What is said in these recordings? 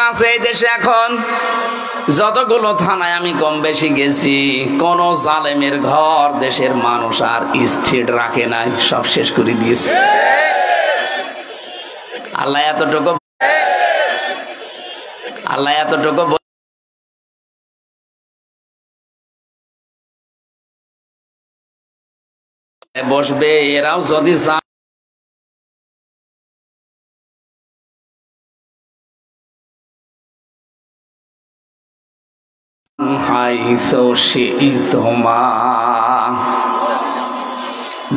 আছে এই দেশে এখন যতগুলো থানায় আমি কম বেশি গেছি, কোন জালেমের ঘর দেশের মানুষ আর স্থির রাখে নাই, সব শেষ করে দিয়েছে। আল্লাহ এতটুকু বসবে, এরাও যদি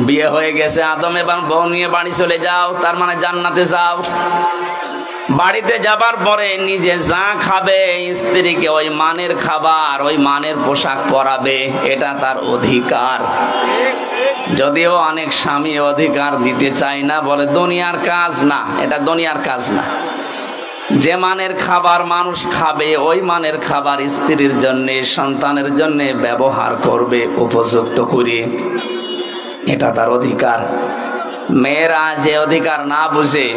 বিয়ে হয়ে গেছে আদম এবং বউ নিয়ে বাড়ি চলে যাও, তার মানে জান্নাতে যাও। বাড়িতে যাবার পরে নিজে যা খাবে, স্ত্রীকে ওই মানের খাবার, ওই মানের পোশাক পরাবে, এটা তার অধিকার। যদিও অনেক স্বামী অধিকার দিতে চায় না, বলে দুনিয়ার কাজ না, এটা দুনিয়ার কাজ না। যে মানের খাবার মানুষ খাবে, ওই মানের খাবার স্ত্রীর জন্য, সন্তানের জন্য ব্যবহার করবে উপযুক্ত করে, এটা তার অধিকার। মেয়েরা যে অধিকার না বুঝে,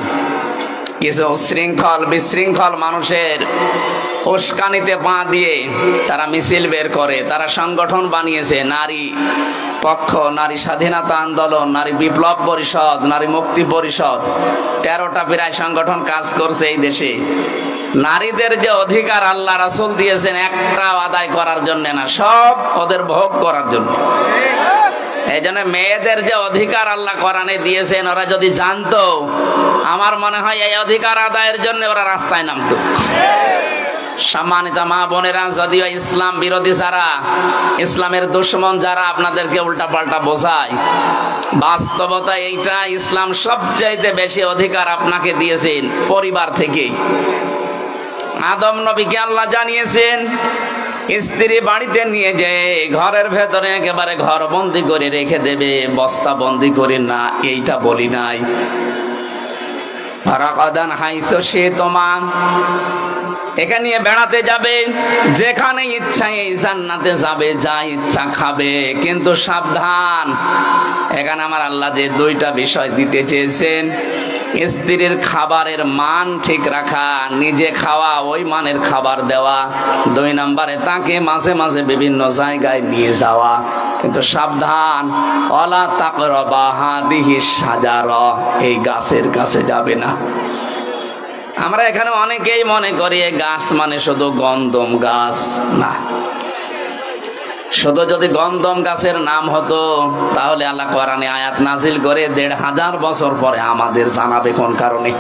কিছু উশৃঙ্খল বিশৃঙ্খল মানুষের উস্কানিতে পা দিয়ে তারা মিছিল বের করে, তারা সংগঠন বানিয়েছে, নারী পক্ষ, নারী স্বাধীনতা আন্দোলন, নারী বিপ্লব পরিষদ, নারী মুক্তি পরিষদ, 13টা প্রায় সংগঠন কাজ করছে এই দেশে। নারীদের যে অধিকার আল্লাহ রাসূল দিয়েছেন, একটাও আদায় করার জন্য না, সব ওদের ভোগ করার জন্য। এই জন্য মেয়েদের যে অধিকার আল্লাহ কোরআনে দিয়েছেন, ওরা যদি জানতো, আমার মনে হয় এই অধিকার আদায়ের জন্য ওরা রাস্তায় নামতো। সম্মানিত মা বোনেরা, যদিও ইসলাম বিরোধী যারা, ইসলামের দুশমন যারা আপনাদেরকে উল্টা পাল্টা বোঝায়, বাস্তবতা এইটা, ইসলাম সবচাইতে বেশি অধিকার আপনাকে দিয়েছেন পরিবার থেকেই। আদম নবীকে আল্লাহ জানিয়েছেন, স্ত্রী বাড়িতে নিয়ে যেয়ে ঘরের ভেতরে একেবারে ঘর বন্দি করে রেখে দেবে, বস্তা বন্দি করে না, এইটা বলি নাই। রাগাদান হাইসো সে তোমার, এখানে নিয়ে বেড়াতে যাবে, যেখানে ইচ্ছা এই জান্নাতে যাবে, যা ইচ্ছা খাবে, কিন্তু সাবধান, এখানে আমার আল্লাহ যে 2টা বিষয় দিতে চেয়েছেন, স্ত্রীর খাবারের মান ঠিক রাখা, নিজে খাওয়া, ওই মানের খাবার দেওয়া। 2 নম্বরে তাকে মাঝে মাঝে বিভিন্ন জায়গায় নিয়ে যাওয়া, কিন্তু সাবধান, ওয়ালা তাকরাবা হাদিহি শাজারা, এই গাছের কাছে যাবে না। আমরা এখানে অনেকেই মনে করি এই গাছ মানে শুধু গন্ধম গাছ, না। শুধু যদি গন্ধম গাছের নাম হতো, তাহলে আল্লাহ কোরআনে আয়াত নাজিল করে 1500 বছর পরে আমাদের জানাবে কোন কারণে।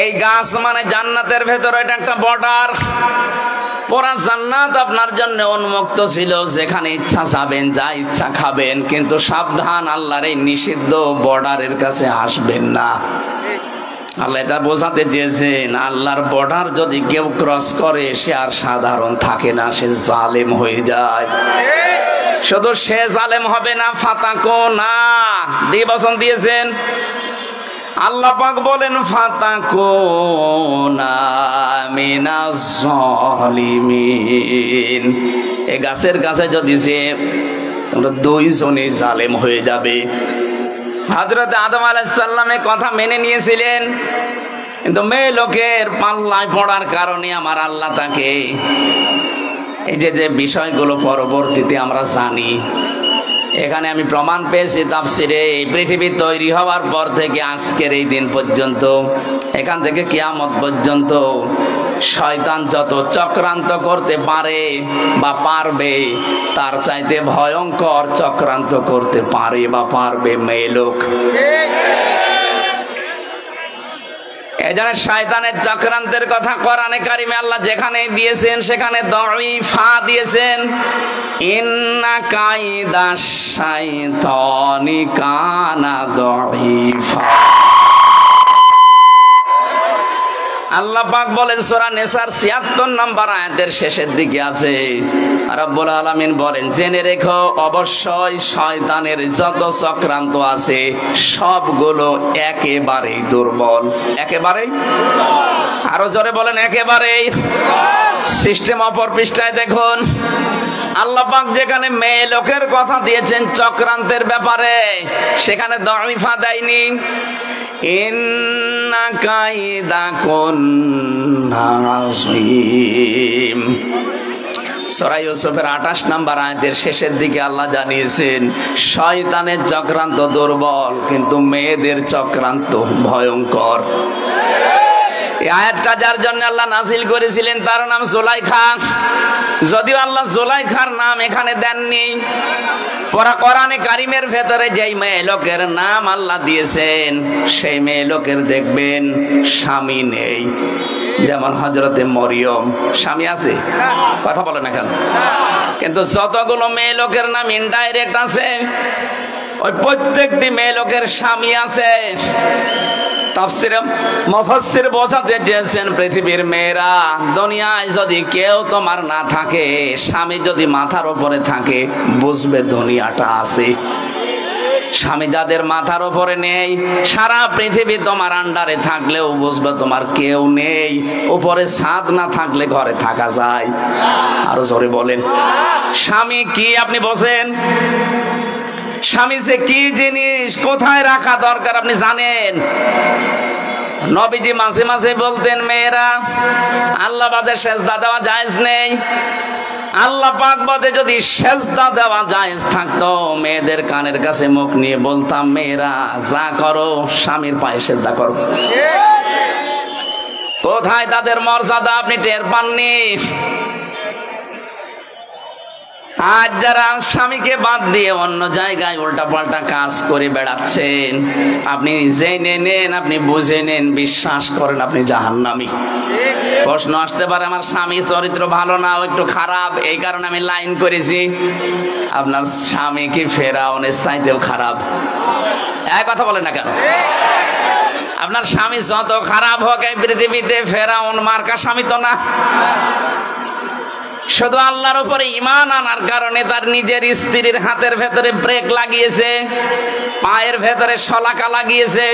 এই গাছ মানে জান্নাতের ভেতরে, এটা একটা বর্ডার। পুরা জান্নাত আপনার জন্য উন্মুক্ত ছিল, যেখানে ইচ্ছা যাবেন, যা ইচ্ছা খাবেন, কিন্তু সাবধান, আল্লাহর এই নিষিদ্ধ বর্ডারের কাছে আসবেন না। আল্লাহ এটা বোঝাতে চেয়েছেন, আল্লাহর বর্ডার যদি কেউ ক্রস করে, সে আর সাধারণ থাকে না, সে জালেম হয়ে যায়। শুধু সে জালেম হবে না, ফাতাকো না, দ্বিবচন দিয়েছেন। আল্লাহ পাক বলেন, ফাতাকো না মিনাজ জালিমিন, এই গাছের কাছে যদি যে তোমরা 2 জনই জালেম হয়ে যাবে। হযরত আদম আলাইহিস সালামের কথা মেনে নিয়েছিলেন, কিন্তু মেয়ে লোকের পাল্লায় পড়ার কারণে আমার আল্লাহ তাকে এই যে বিষয়গুলো পরবর্তীতে আমরা জানি। এখানে আমি প্রমাণ পেয়েছি তাফসিরে, এই পৃথিবী তৈরি হওয়ার পর থেকে আজকের এই দিন পর্যন্ত, এখান থেকে কিয়ামত পর্যন্ত শয়তান যত চক্রান্ত করতে পারে বা পারবে, তার চাইতে ভয়ঙ্কর চক্রান্ত করতে পারে বা পারবে মেয়ে লোক। এজন্য শয়তানের চক্রান্তের কথা কোরআনে কারিমে আল্লাহ যেখানে দিয়েছেন, সেখানে দাঈফা দিয়েছেন, ইন্না কাইদাশ শাইতানি কানা দাঈফা। আল্লাহ পাক বলেন সূরা নিসার ৭৬ নম্বর আয়াতের শেষের দিকে আছে, রব্বুল আলামিন বলেন, জেনে রেখো, অবশ্যই শয়তানের যত চক্রান্ত আছে সবগুলো একেবারেই দুর্বল। একেবারেই, আরো জোরে বলেন, একেবারেই। সিস্টেম অপর পৃষ্ঠায় দেখুন, আল্লাহ পাক যেখানে মেয়ে লোকের কথা দিয়েছেন চক্রান্তের ব্যাপারে, সেখানে দাঈফা দেয়নি। ইন্না কাইদাকুন্না আযীম। সূরা ইউসুফের 28 নম্বর আয়াতের শেষের দিকে আল্লাহ জানিয়েছেন শয়তানের চক্রান্ত দুর্বল, কিন্তু মেয়েদের চক্রান্ত ভয়ঙ্কর। এই আয়াতটা যার জন্য আল্লাহ নাযিল করেছিলেন তার নাম জুলাইখা। যদিও আল্লাহ জুলাইখার নাম এখানে দেননি, কোরআনে কারিমের ভেতরে যেই মেয়ে লোকের নাম আল্লাহ দিয়েছেন সেই মেয়ে লোকের দেখবেন স্বামী নেই। যেমন হযরতে মরিয়ম স্বামী আছে, কথা বলে না কেন? কিন্তু যতগুলো মেয়ে লোকের নাম ইনডাইরেক্ট আছে ওই প্রত্যেকটি মেয়ে লোকের স্বামী আছে। তাফসীরে মুফাসসির বোঝাতে চেয়েছেন পৃথিবীর মেয়েরা, দুনিয়ায় যদি কেউ তোমার না থাকে, স্বামী যদি মাথার উপরে থাকে, বুঝবে দুনিয়াটা আছে। স্বামী যাদের মাথার উপরে নেই, সারা পৃথিবী তোমার আন্ডারে থাকলেও বুঝবে তোমার কেউ নেই। উপরে ছাদ না থাকলে ঘরে থাকা যায়? আরো জোরে বলেন। স্বামী কি আপনি বোঝেন? স্বামী যে কি জিনিস, কোথায় রাখা দরকার আপনি জানেন? নবীজি মাঝে মাঝে বলতেন, মেয়েরা আল্লাহ বাদে সেজদা দেওয়া জায়েজ নেই। আল্লাহ পাক বাদে যদি সেজদা দেওয়া জায়েজ থাকতো, মেয়েদের কানের কাছে মুখ নিয়ে বলতাম, মেয়েরা যা করো স্বামীর পায়ে সেজদা করো। কোথায় তাদের মর্যাদা আপনি টের পাননি? আজ যারা স্বামীকে বাদ দিয়ে অন্য জায়গায় উল্টা পাল্টা কাজ করে বেড়াচ্ছেন, আপনি জেনে নেন, আপনি বুঝে নেন, বিশ্বাস করেন আপনি জাহান্নামী। প্রশ্ন আসতে পারে, আমার স্বামী চরিত্র ভালো না, ও একটু খারাপ, এই কারণে আমি লাইন করেছি। আপনার স্বামী কি ফেরাউনের চাইতেও খারাপ? এক কথা বলেন না কেন? আপনার স্বামী যত খারাপ হোক এই পৃথিবীতে, ফেরাউন মার্কা স্বামী তো না। শুধু আল্লাহর উপরে ঈমান আনার কারণে তার নিজের স্ত্রীর হাতের ভেতরে ব্রেক লাগিয়েছে, পায়ের ভেতরে শলাকা লাগিয়েছে,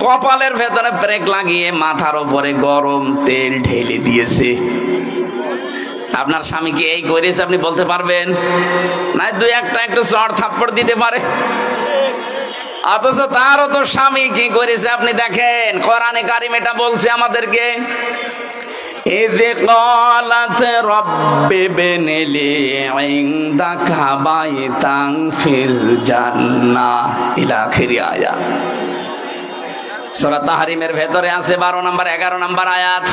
কপালের ভেতরে ব্রেক লাগিয়ে মাথার উপরে গরম তেল ঢেলে দিয়েছে। আপনার স্বামী কি এই করেছে আপনি বলতে পারবেন? না, দুই একটা একটু চড় থাপ্পড় দিতে পারে। অথচ তারও তো স্বামী কি করেছে আপনি দেখেন। কোরআনে কারিম এটা বলছে আমাদেরকে, إذ قالت رب ابن لي عندك بيتا في الجنة إلى آخر آية। সূরা তাহরিমের ভেতরে আছে 12 নম্বর 11 নম্বর আয়াত।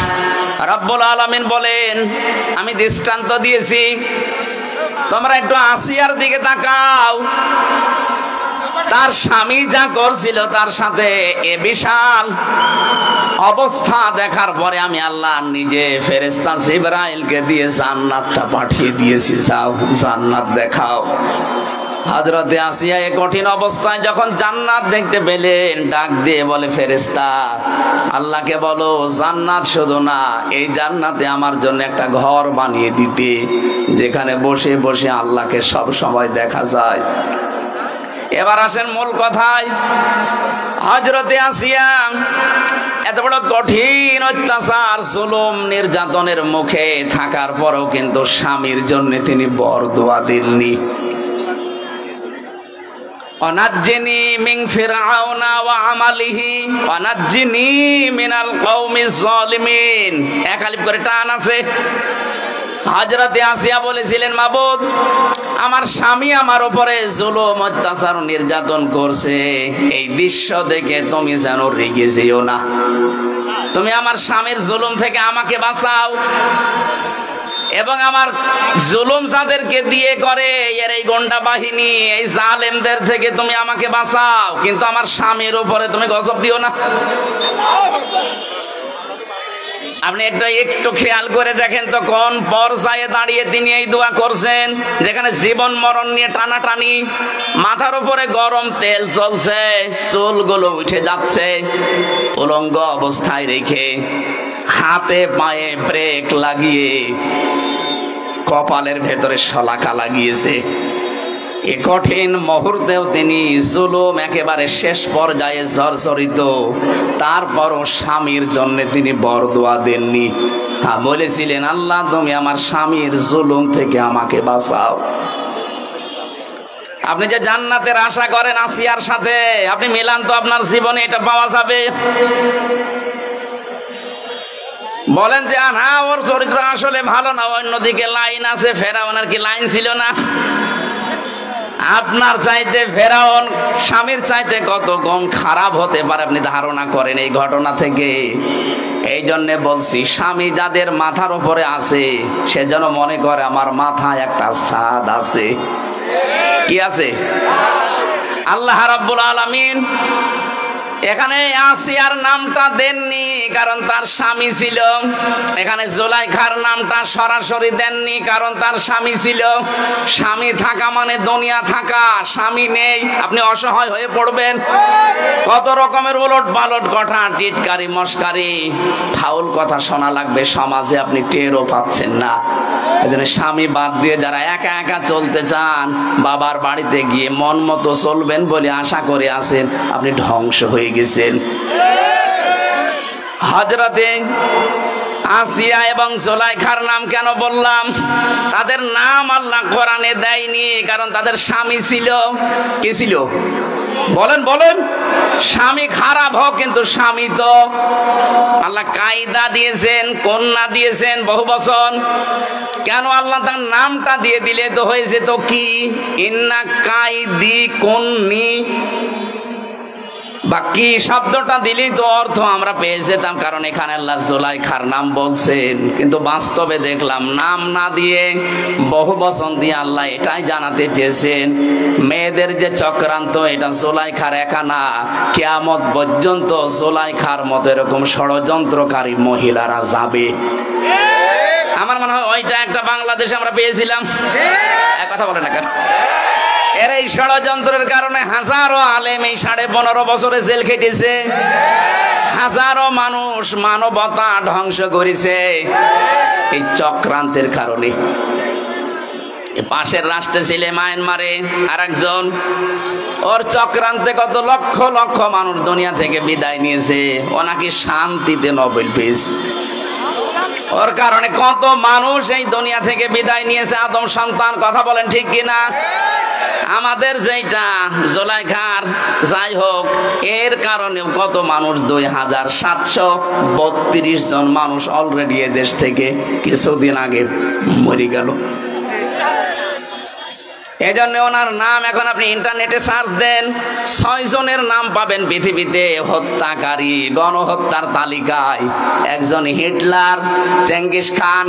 রব্বুল আলামিন বলেন, আমি দৃষ্টান্ত দিয়েছি, তোমরা একটু আসিয়ার দিকে তাকাও। তার স্বামী যা করছিল তার সাথে এ বিশাল অবস্থা দেখার পরে আমি আল্লাহ নিজে ফেরেশতা জিবরাইলকে দিয়ে জান্নাতটা পাঠিয়ে দিয়েছি, যাও জান্নাত দেখাও। হযরতে আসিয়া এই কঠিন অবস্থায় যখন জান্নাত দেখতে পেলেন, ডাক দিয়ে বলে, ফেরেশতা আল্লাহকে বলো জান্নাত শুধু না, এই জান্নাতে আমার জন্য একটা ঘর বানিয়ে দিতে, যেখানে বসে বসে আল্লাহকে সব সময় দেখা যায়। এবার আসেন মূল কথায়। হযরতে আসিয়া এত বড় কঠিন অত্যাচার, জুলুম, নির্যাতনের মুখে থাকার পরেও কিন্তু স্বামীর জন্য তিনি বরদোয়া দেননি। অনাজ্জিনি মিন ফিরআউনা ওয়া আমালিহি অনাজ্জিনি মিনাল কওমিজ জালিমিন। এক আলিফ করে টান আছে। হযরতে আসিয়া বলেছিলেন, মাবুদ আমার স্বামী আমার উপরে জুলুম, অত্যাচার, নির্যাতন করছে, এই দৃশ্য দেখে তুমি যেন রেগে যেও না, তুমি আমার স্বামীর জুলুম থেকে আমাকে বাঁচাও, এবং আমার জুলুম যাদেরকে দিয়ে করে এর এই গোন্ডা বাহিনী, এই জালেমদের থেকে তুমি আমাকে বাঁচাও, কিন্তু আমার স্বামীর উপরে তুমি গজব দিও না। আপনি একটু খেয়াল করে দেখেন তো কোন পর্যায়ে দাঁড়িয়ে তিনি এই দোয়া করছেন, যেখানে জীবন মরণ নিয়ে টানাটানি, মাথার উপরে গরম তেল চলছে, চুলগুলো উঠে যাচ্ছে, উলঙ্গ অবস্থায় রেখে হাতে পায়ে ব্রেক লাগিয়ে কপালের ভেতরে শলাকা লাগিয়েছে। এ কঠিন মুহূর্তেও তিনি জুলুম একেবারে শেষ পর্যায়ে জর্জরিত, তারপরও স্বামীর জন্য তিনি বরদোয়া দেননি। বলেছিলেন, আল্লাহ তুমি আমার স্বামীর জুলুম থেকে আমাকে বাঁচাও। আপনি যে জান্নাতের আশা করেন আসিয়ার সাথে, আপনি মিলান তো আপনার জীবনে এটা পাওয়া যাবে? বলেন যে হ্যাঁ ওর চরিত্র আসলে ভালো না, অন্যদিকে লাইন আছে। ফেরাউনের কি লাইন ছিল না? আপনার চাইতে ফেরাউন স্বামীর চাইতে কত কম খারাপ হতে পারে আপনি ধারণা করেন এই ঘটনা থেকে? এই জন্য বলছি, স্বামী যাদের মাথার উপরে আছে সে যেন মনে করে আমার মাথায় একটা ছাদ আছে। কি আছে? আল্লাহ রাব্বুল আলামিন এখানে আসিয়ার নামটা দেননি কারণ তার স্বামী ছিল, এখানে জুলাইখার নামটা সরাসরি দেননি কারণ তার স্বামী ছিল। স্বামী থাকা মানে দুনিয়া থাকা, স্বামী নেই আপনি অসহায় হয়ে পড়বেন। কত রকমের উলট পালট কথা, টিটকারি মস্কারি ফাউল কথা শোনা লাগবে সমাজে, আপনি টেরও পাচ্ছেন না। এজন্য স্বামী বাদ দিয়ে যারা একা একা চলতে চান, বাবার বাড়িতে গিয়ে মন মতো চলবেন বলে আশা করে আছেন, আপনি ধ্বংস হয়ে গেছেন। হযরতে আসিয়া এবং জুলাইখার নাম কেন বললাম? তাদের নাম আল্লাহ কোরআনে দেয়নি কারণ তাদের স্বামী ছিল। কি ছিল? বলেন বলেন। স্বামী খারাপ হোক কিন্তু স্বামী তো আল্লাহ কায়দা দিয়েছেন, কন্যা দিয়েছেন বহু বচন। কেন আল্লাহ তার নামটা দিয়ে দিলে তো হয়েছে তো কি? ইন্না কাইদি কুন্নি বা কি শব্দটা দিলেই তো অর্থ আমরা পেয়ে যেতাম, কারণ এখানে আল্লাহ জুলাইখার নাম বলছেন। কিন্তু বাস্তবে দেখলাম নাম না দিয়ে বহু বচন দিয়ে আল্লাহ এটাই জানাতে চেয়েছেন মেয়েদের যে চক্রান্ত এটা জুলাইখার একা না, কিয়ামত পর্যন্ত জুলাইখার মতো এরকম ষড়যন্ত্রকারী মহিলারা যাবে। আমার মনে হয় ওইটা একটা বাংলাদেশে আমরা পেয়েছিলাম। এক কথা বলে না কেন? এর এই ষড়যন্ত্রের কারণে হাজারো আলেম এই 15.5 বছরে জেল খেটেছে, হাজারো মানুষ মানবতা ধ্বংস করেছে এই চক্রান্তের কারণে। পাশের রাষ্ট্রে ছিল মায়ানমারে আরেকজন, ওর চক্রান্তে কত লক্ষ লক্ষ মানুষ দুনিয়া থেকে বিদায় নিয়েছে। ও নাকি শান্তিতে নোবেল পেয়েছে। ওর কারণে কত মানুষ এই দুনিয়া থেকে বিদায় নিয়েছে, আদম সন্তান। কথা বলেন ঠিক কিনা? আমাদের যেটা জুলাইখার যাই হোক, এর কারণে কত মানুষ 2732 জন মানুষ অলরেডি এ দেশ থেকে কিছুদিন আগে মরে গেল। এজন্য ওনার নাম এখন আপনি ইন্টারনেটে সার্চ দেন, 6 জনের নাম পাবেন পৃথিবীতে হত্যাকারী গণহত্যার তালিকায়। একজন হিটলার, চেঙ্গিস খান,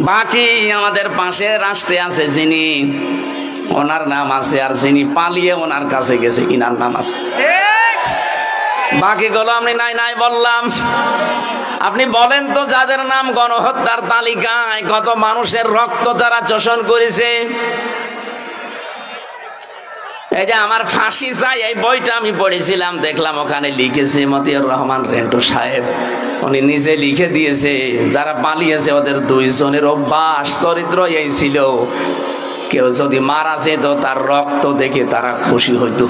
বাকি আমাদের পাশের রাষ্ট্রে আছে যিনি, ওনার নাম আছে, আর যিনি পালিয়ে ওনার কাছে গেছে ইনার নাম আছে। বাকিগুলো আমি নাই নাই বললাম। আপনি বলেন তো যাদের নাম গণহত্যার তালিকায়, কত মানুষের রক্ত যারা চোষণ করেছে। এই যে আমার ফাঁসি চাই এই বইটা আমি পড়েছিলাম, দেখলাম ওখানে লিখেছে মতিউর রহমান রেন্টু সাহেব, উনি নিজে লিখে দিয়েছে যারা পালিয়েছে ওদের 2 জনের অভ্যাস চরিত্র এই ছিল, কেউ যদি মারা যেত তার রক্ত দেখে তারা খুশি হইতো।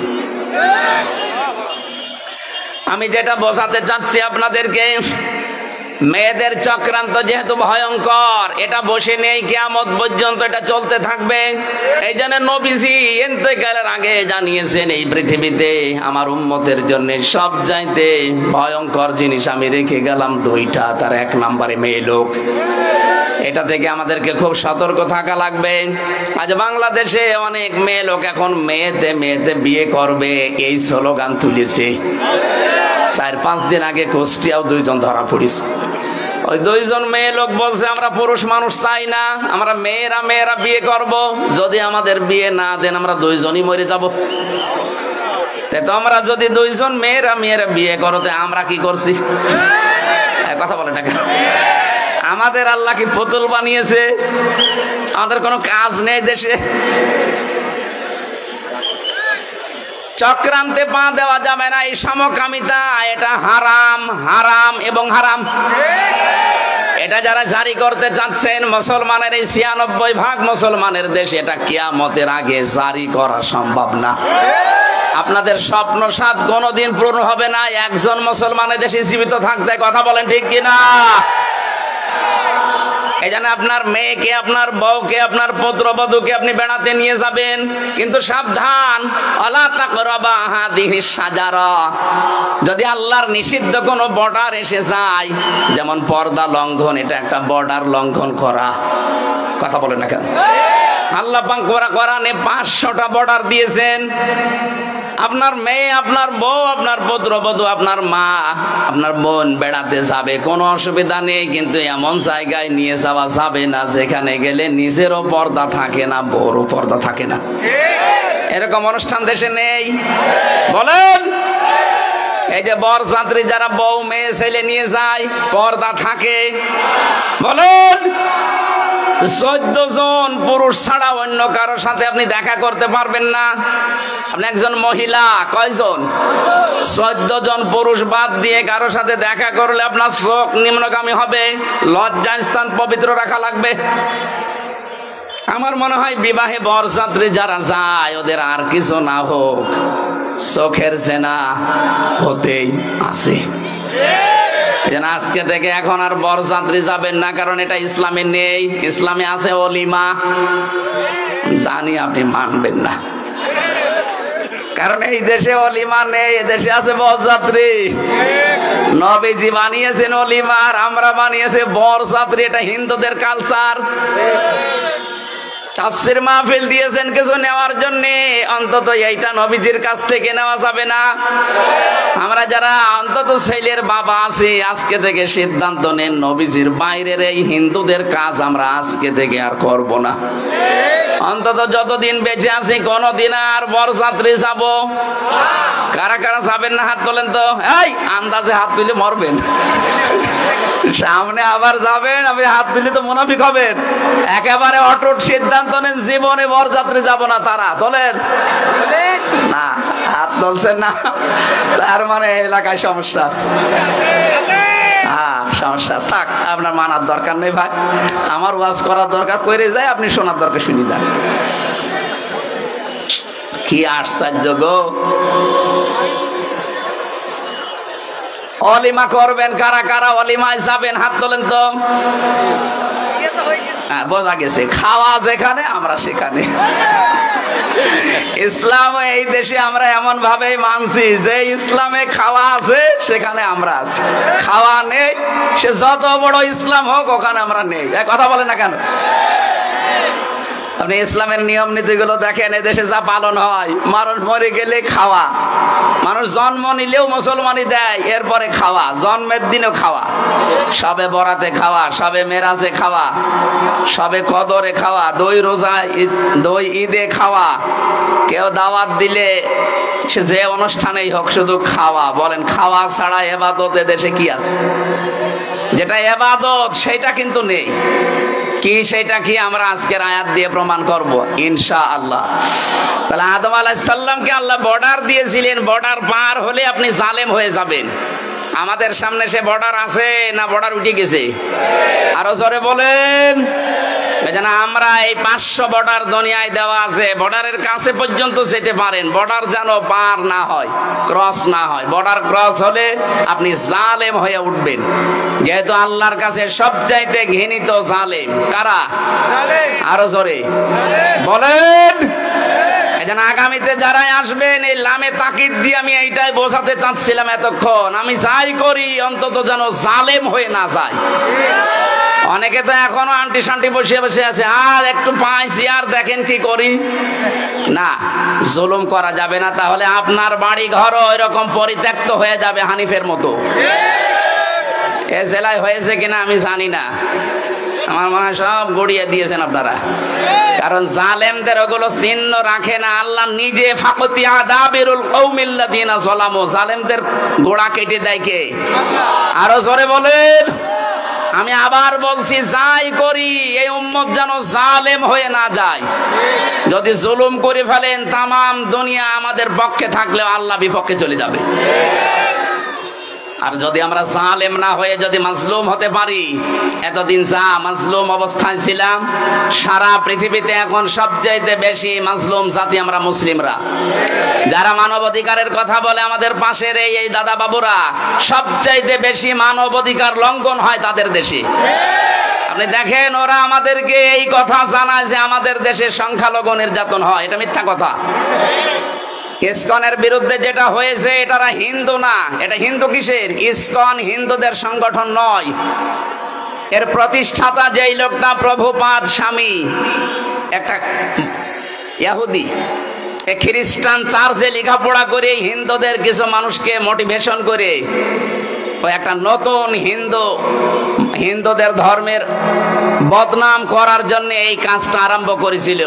আমি যেটা বোঝাতে চাচ্ছি আপনাদেরকে, মেয়েদের চক্রান্ত যেহেতু ভয়ঙ্কর, এটা বসে নেই, কিয়ামত পর্যন্ত এটা চলতে থাকবে। এই জন্য নবীজি ইন্তেকালের আগে জানিয়েছেন এই পৃথিবীতে আমার উম্মতের জন্য সবচাইতে ভয়ঙ্কর জিনিস আমি রেখে গেলাম 2টা, তার 1 নম্বরে মেয়ে লোক। এটা থেকে আমাদেরকে খুব সতর্ক থাকা লাগবে। আজ বাংলাদেশে অনেক মেয়ে লোক এখন মেয়েতে মেয়েতে বিয়ে করবে এই স্লোগান তুলেছে। 4-5 দিন আগে কুষ্টিয়াও 2 জন ধরা পড়েছে। ওই 2 জন মেয়ে লোক বলছে আমরা পুরুষ মানুষ চাই না, আমরা মেয়েরা বিয়ে করব, যদি আমাদের বিয়ে না দেন আমরা 2 জনই মরে যাব। তোমরা যদি 2 জন মেয়েরা বিয়ে করো আমরা কি করছি? কথা বলে না কেন? আমাদের আল্লাহ কি পুতুল বানিয়েছে? আমাদের কোনো কাজ নেই দেশে? চক্রান্তে পা দেওয়া যাবে না। এই সমকামিতা এটা হারাম, হারাম এবং হারাম। এটা যারা জারি করতে চাচ্ছেন, মুসলমানের এই 96% মুসলমানের দেশে এটা কিয়ামতের আগে জারি করা সম্ভব না। আপনাদের স্বপ্ন সাধ কোনোদিন পূরণ হবে না একজন মুসলমানের দেশে জীবিত থাকতে। কথা বলেন ঠিক কিনা? এই জন্য আপনার মেয়েকে, আপনার বউকে, আপনার পুত্রবধূকে আপনি বেড়াতে নিয়ে যাবেন, কিন্তু সাবধান, আলা তাকরাবা হাদিহিস শাজারা। যদি আল্লাহর নিষিদ্ধ কোনো বর্ডার এসে যায়, যেমন পর্দা লঙ্ঘন, এটা একটা বর্ডার লঙ্ঘন করা। কথা বলেন না কেন? আল্লাহ পাক কোরআনে 500টা বর্ডার দিয়েছেন। আপনার মেয়ে, আপনার বউ, আপনার পুত্রবধূ, আপনার মা, আপনার বোন বেড়াতে যাবে, কোনো অসুবিধা নেই, কিন্তু এমন জায়গায় নিয়ে যাওয়া যাবে না যেখানে গেলে নিজেরও পর্দা থাকে না, বউরও পর্দা থাকে না। এরকম অনুষ্ঠান দেশে নেই? বলেন। এই যে বরযাত্রী যারা বউ মেয়ে ছেলে নিয়ে যায়, পর্দা থাকে? বলেন। 14 জন পুরুষ ছাড়া অন্য কারো সাথে আপনি দেখা করতে পারবেন না। আপনি একজন মহিলা, কয়জন? 14 জন পুরুষ বাদ দিয়ে কারো সাথে দেখা করলে আপনার চোখ নিম্নগামী হবে, লজ্জার স্থান পবিত্র রাখা লাগবে। আমার মনে হয় বিবাহে বরযাত্রী যারা যায়, ওদের আর কিছু না হোক, চোখের জেনা হতেই আছে। আজকে থেকে এখন আর বরযাত্রী যাবেন না, কারণ এটা ইসলামে নেই। ইসলামে আছে অলিমা। জানি আপনি মানবেন না, কারণ এই দেশে অলিমা নেই, এদেশে আছে বরযাত্রী। নবীজি বানিয়েছেন অলিমা, আর আমরা বানিয়েছে বরযাত্রী। এটা হিন্দুদের কালচার। তাফসীর মাহফিল দিয়েছেন কিছু নেওয়ার জন্য, অন্তত এইটা নবীজির কাছ থেকে নেওয়া যাবে না। আমরা যারা অন্তত ছেলের বাবা আছি, আজকে থেকে সিদ্ধান্ত নেন, নবীজির বাইরের এই হিন্দুদের কাজ আমরা আজকে থেকে আর করব না। অন্তত যতদিন বেঁচে আছি কোনদিন আর বরযাত্রী যাব। কারা কারা যাবেন না হাত তোলেন তো। এই আন্দাজে হাত তুলে মরবেন, সামনে আবার যাবেন, আপনি হাত তুলে তো মুনাফিক হবেন। একেবারে অটুট সিদ্ধান্ত নেন, জীবনে বরযাত্রী যাব না। তারা তোলেন না, হাত তুলছেন না, তার মানে এলাকায় সমস্যা আছে। সমস্যা থাক, আপনার মানার দরকার নেই ভাই। আমার ওয়াজ করার দরকার করে যায়, আপনি শোনার দরকার শুনি যান। কি আশ্চর্য গো! অলিমা করবেন কারা কারা? অলিমায় যাবেন হাত তোলেন তো। বোঝা গেছে, খাওয়া যেখানে আমরা সেখানে। ইসলাম এই দেশে আমরা এমন ভাবে মানছি যে ইসলামে খাওয়া আছে সেখানে আমরা আছি, খাওয়া নেই সে যত বড় ইসলাম হোক ওখানে আমরা নেই। কথা বলে না কেন? আপনি ইসলামের নিয়ম নীতি গুলো দেখেন, এদেশে যা পালন হয়, মানুষ মরে গেলে খাওয়া, মানুষ জন্ম নিলেও মুসলমানি দেয়, এরপরে খাওয়া, জন্মের দিনও খাওয়া, সবে বরাতে খাওয়া, সবে মেরাজে খাওয়া, সবে কদরে খাওয়া, দই রোজা, দই ঈদে খাওয়া, কেউ দাওয়াত দিলে সে যে অনুষ্ঠানেই হোক শুধু খাওয়া। বলেন, খাওয়া ছাড়া ইবাদত এদেশে কি আছে? যেটা ইবাদত সেটা কিন্তু নেই। কি সেটা কি? আমরা আজকের আয়াত দিয়ে প্রমাণ করব ইনশাআল্লাহ। তাহলে আদম আলাইহিস সালামকে আল্লাহ বর্ডার দিয়েছিলেন, বর্ডার পার হলে আপনি জালেম হয়ে যাবেন। আমাদের সামনে সে বর্ডার আছে না বর্ডার উঠে গেছে? আরো জোরে বলেন। এজন্য আমরা এই 500 বর্ডার দুনিয়ায় দেওয়া আছে, বর্ডারের কাছে পর্যন্ত যেতে পারেন, বর্ডার যেন পার না হয়, ক্রস না হয়। বর্ডার ক্রস হলে আপনি জালেম হয়ে উঠবেন, যেহেতু আল্লাহর কাছে সবচাইতে ঘৃণিত জালেম কারা? আরো জোরে বলেন। এজন্য আগামীতে যারাই আসবেন, এই লামে তাকিদ দিয়ে আমি এইটাই বোঝাতে চাচ্ছিলাম এতক্ষণ, আমি যাই করি অন্তত যেন জালেম হয়ে না যায়। অনেকে তো এখনো আন্টি শান্টি বসে বসে আছে, আর একটু পাইছি আর দেখেন কি করি। না, জুলুম করা যাবে না, তাহলে আপনার বাড়ি ঘর এরকম পরিত্যক্ত হয়ে যাবে হানিফের মতো। এ জেলায় হয়েছে কিনা আমি জানি না, আমার মনে হয় সব গড়িয়ে দিয়েছেন আপনারা, কারণ জালেমদের ওগুলো চিহ্ন রাখে না। আল্লাহ নিজে ফাকতি আদাবিরুল কওমিল্লাযিনা যালামু, জালেমদের গোড়া কেটে দেয় কে? আরো জোরে বলেন। আমি আবার বলছি, যাই করি এই উম্মত যেন জালেম হয়ে না যায়। যদি জুলুম করে ফেলেন, তামাম দুনিয়া আমাদের পক্ষে থাকলেও আল্লাহ বিপক্ষে চলে যাবে। আর যদি আমরা জালেম না হয়ে যদি মাজলুম হতে পারি, এতদিন যা মাজলুম অবস্থায় ছিলাম, সারা পৃথিবীতে এখন সবচাইতে বেশি মাজলুম জাতি আমরা মুসলিমরা। যারা মানবাধিকারের কথা বলে আমাদের পাশের এই দাদা বাবুরা, সবচাইতে বেশি মানবাধিকার লঙ্ঘন হয় তাদের দেশে। আপনি দেখেন, ওরা আমাদেরকে এই কথা জানায় যে আমাদের দেশে সংখ্যালঘু নির্যাতন হয়। এটা মিথ্যা কথা। ইসকনের বিরুদ্ধে যেটা হয়েছে, এটারা হিন্দু না। এটা হিন্দু কিসের? ইসকন হিন্দুদের সংগঠন নয়। এর প্রতিষ্ঠাতা যেই লোকটা, প্রভুপাদ স্বামী, একটা ইহুদি, খ্রিস্টান চার্চে লেখাপড়া করে হিন্দুদের কিছু মানুষকে মোটিভেশন করে ও একটা নতুন হিন্দুদের ধর্মের বদনাম করার জন্য এই কাজটা আরম্ভ করেছিল।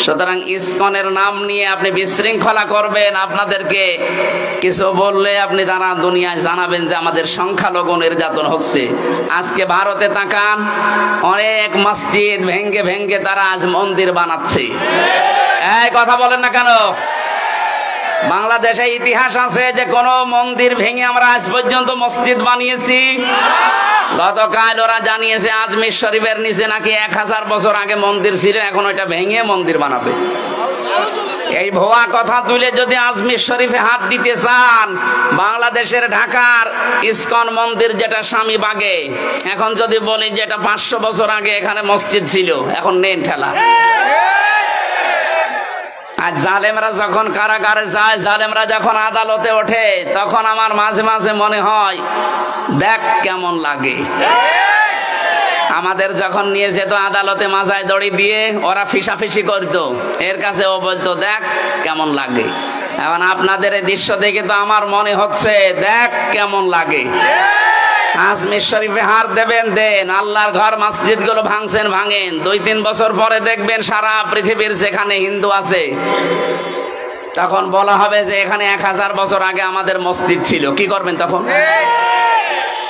সুতরাং ইসকনের নাম নিয়ে আপনি বিশৃঙ্খলা করবেন, আপনাদেরকে কিছু বললে আপনি তারা দুনিয়ায় জানাবেন যে আমাদের সংখ্যালঘু নির্যাতন হচ্ছে। আজকে ভারতে তাকান, অনেক মসজিদ ভেঙ্গে ভেঙ্গে তারা আজ মন্দির বানাচ্ছে। এই কথা বলেন না কেন? বাংলাদেশে ইতিহাস আছে যে কোন মন্দির ভেঙে আমরা আজ পর্যন্ত মসজিদ বানিয়েছি? গতকাল ওরা জানিয়েছে আজমির শরীফের নিচে নাকি 1000 বছর আগে মন্দির ছিল, এখন ওইটা ভেঙে মন্দির বানাবে। এই ভুয়া কথা তুলে যদি আজমির শরীফে হাত দিতে চান, বাংলাদেশের ঢাকার ইসকন মন্দির যেটা স্বামীবাগে, এখন যদি বলি যে এটা 500 বছর আগে এখানে মসজিদ ছিল, এখন নেন ঠেলা। আর জালেমরা যখন কারাগারে যায়, জালেমরা যখন আদালতে ওঠে, তখন আমার মাঝে মাঝে মনে হয় দেখ কেমন লাগে। আমাদের যখন নিয়ে যেত আদালতে মাজায় দড়ি দিয়ে, ওরা ফিসাফিসি করতো, এর কাছে ও বলতো দেখ কেমন লাগে। এখন আপনাদের এই দৃশ্য দেখে তো আমার মনে হচ্ছে দেখ কেমন লাগে। আজমির শরীফে হার দেবেন দেন, আল্লাহর ঘর মসজিদ গুলো ভাঙছেন ভাঙেন, 2-3 বছর পরে দেখবেন সারা পৃথিবীর যেখানে হিন্দু আছে, তখন বলা হবে যে এখানে 1000 বছর আগে আমাদের মসজিদ ছিল। কি করবেন তখন?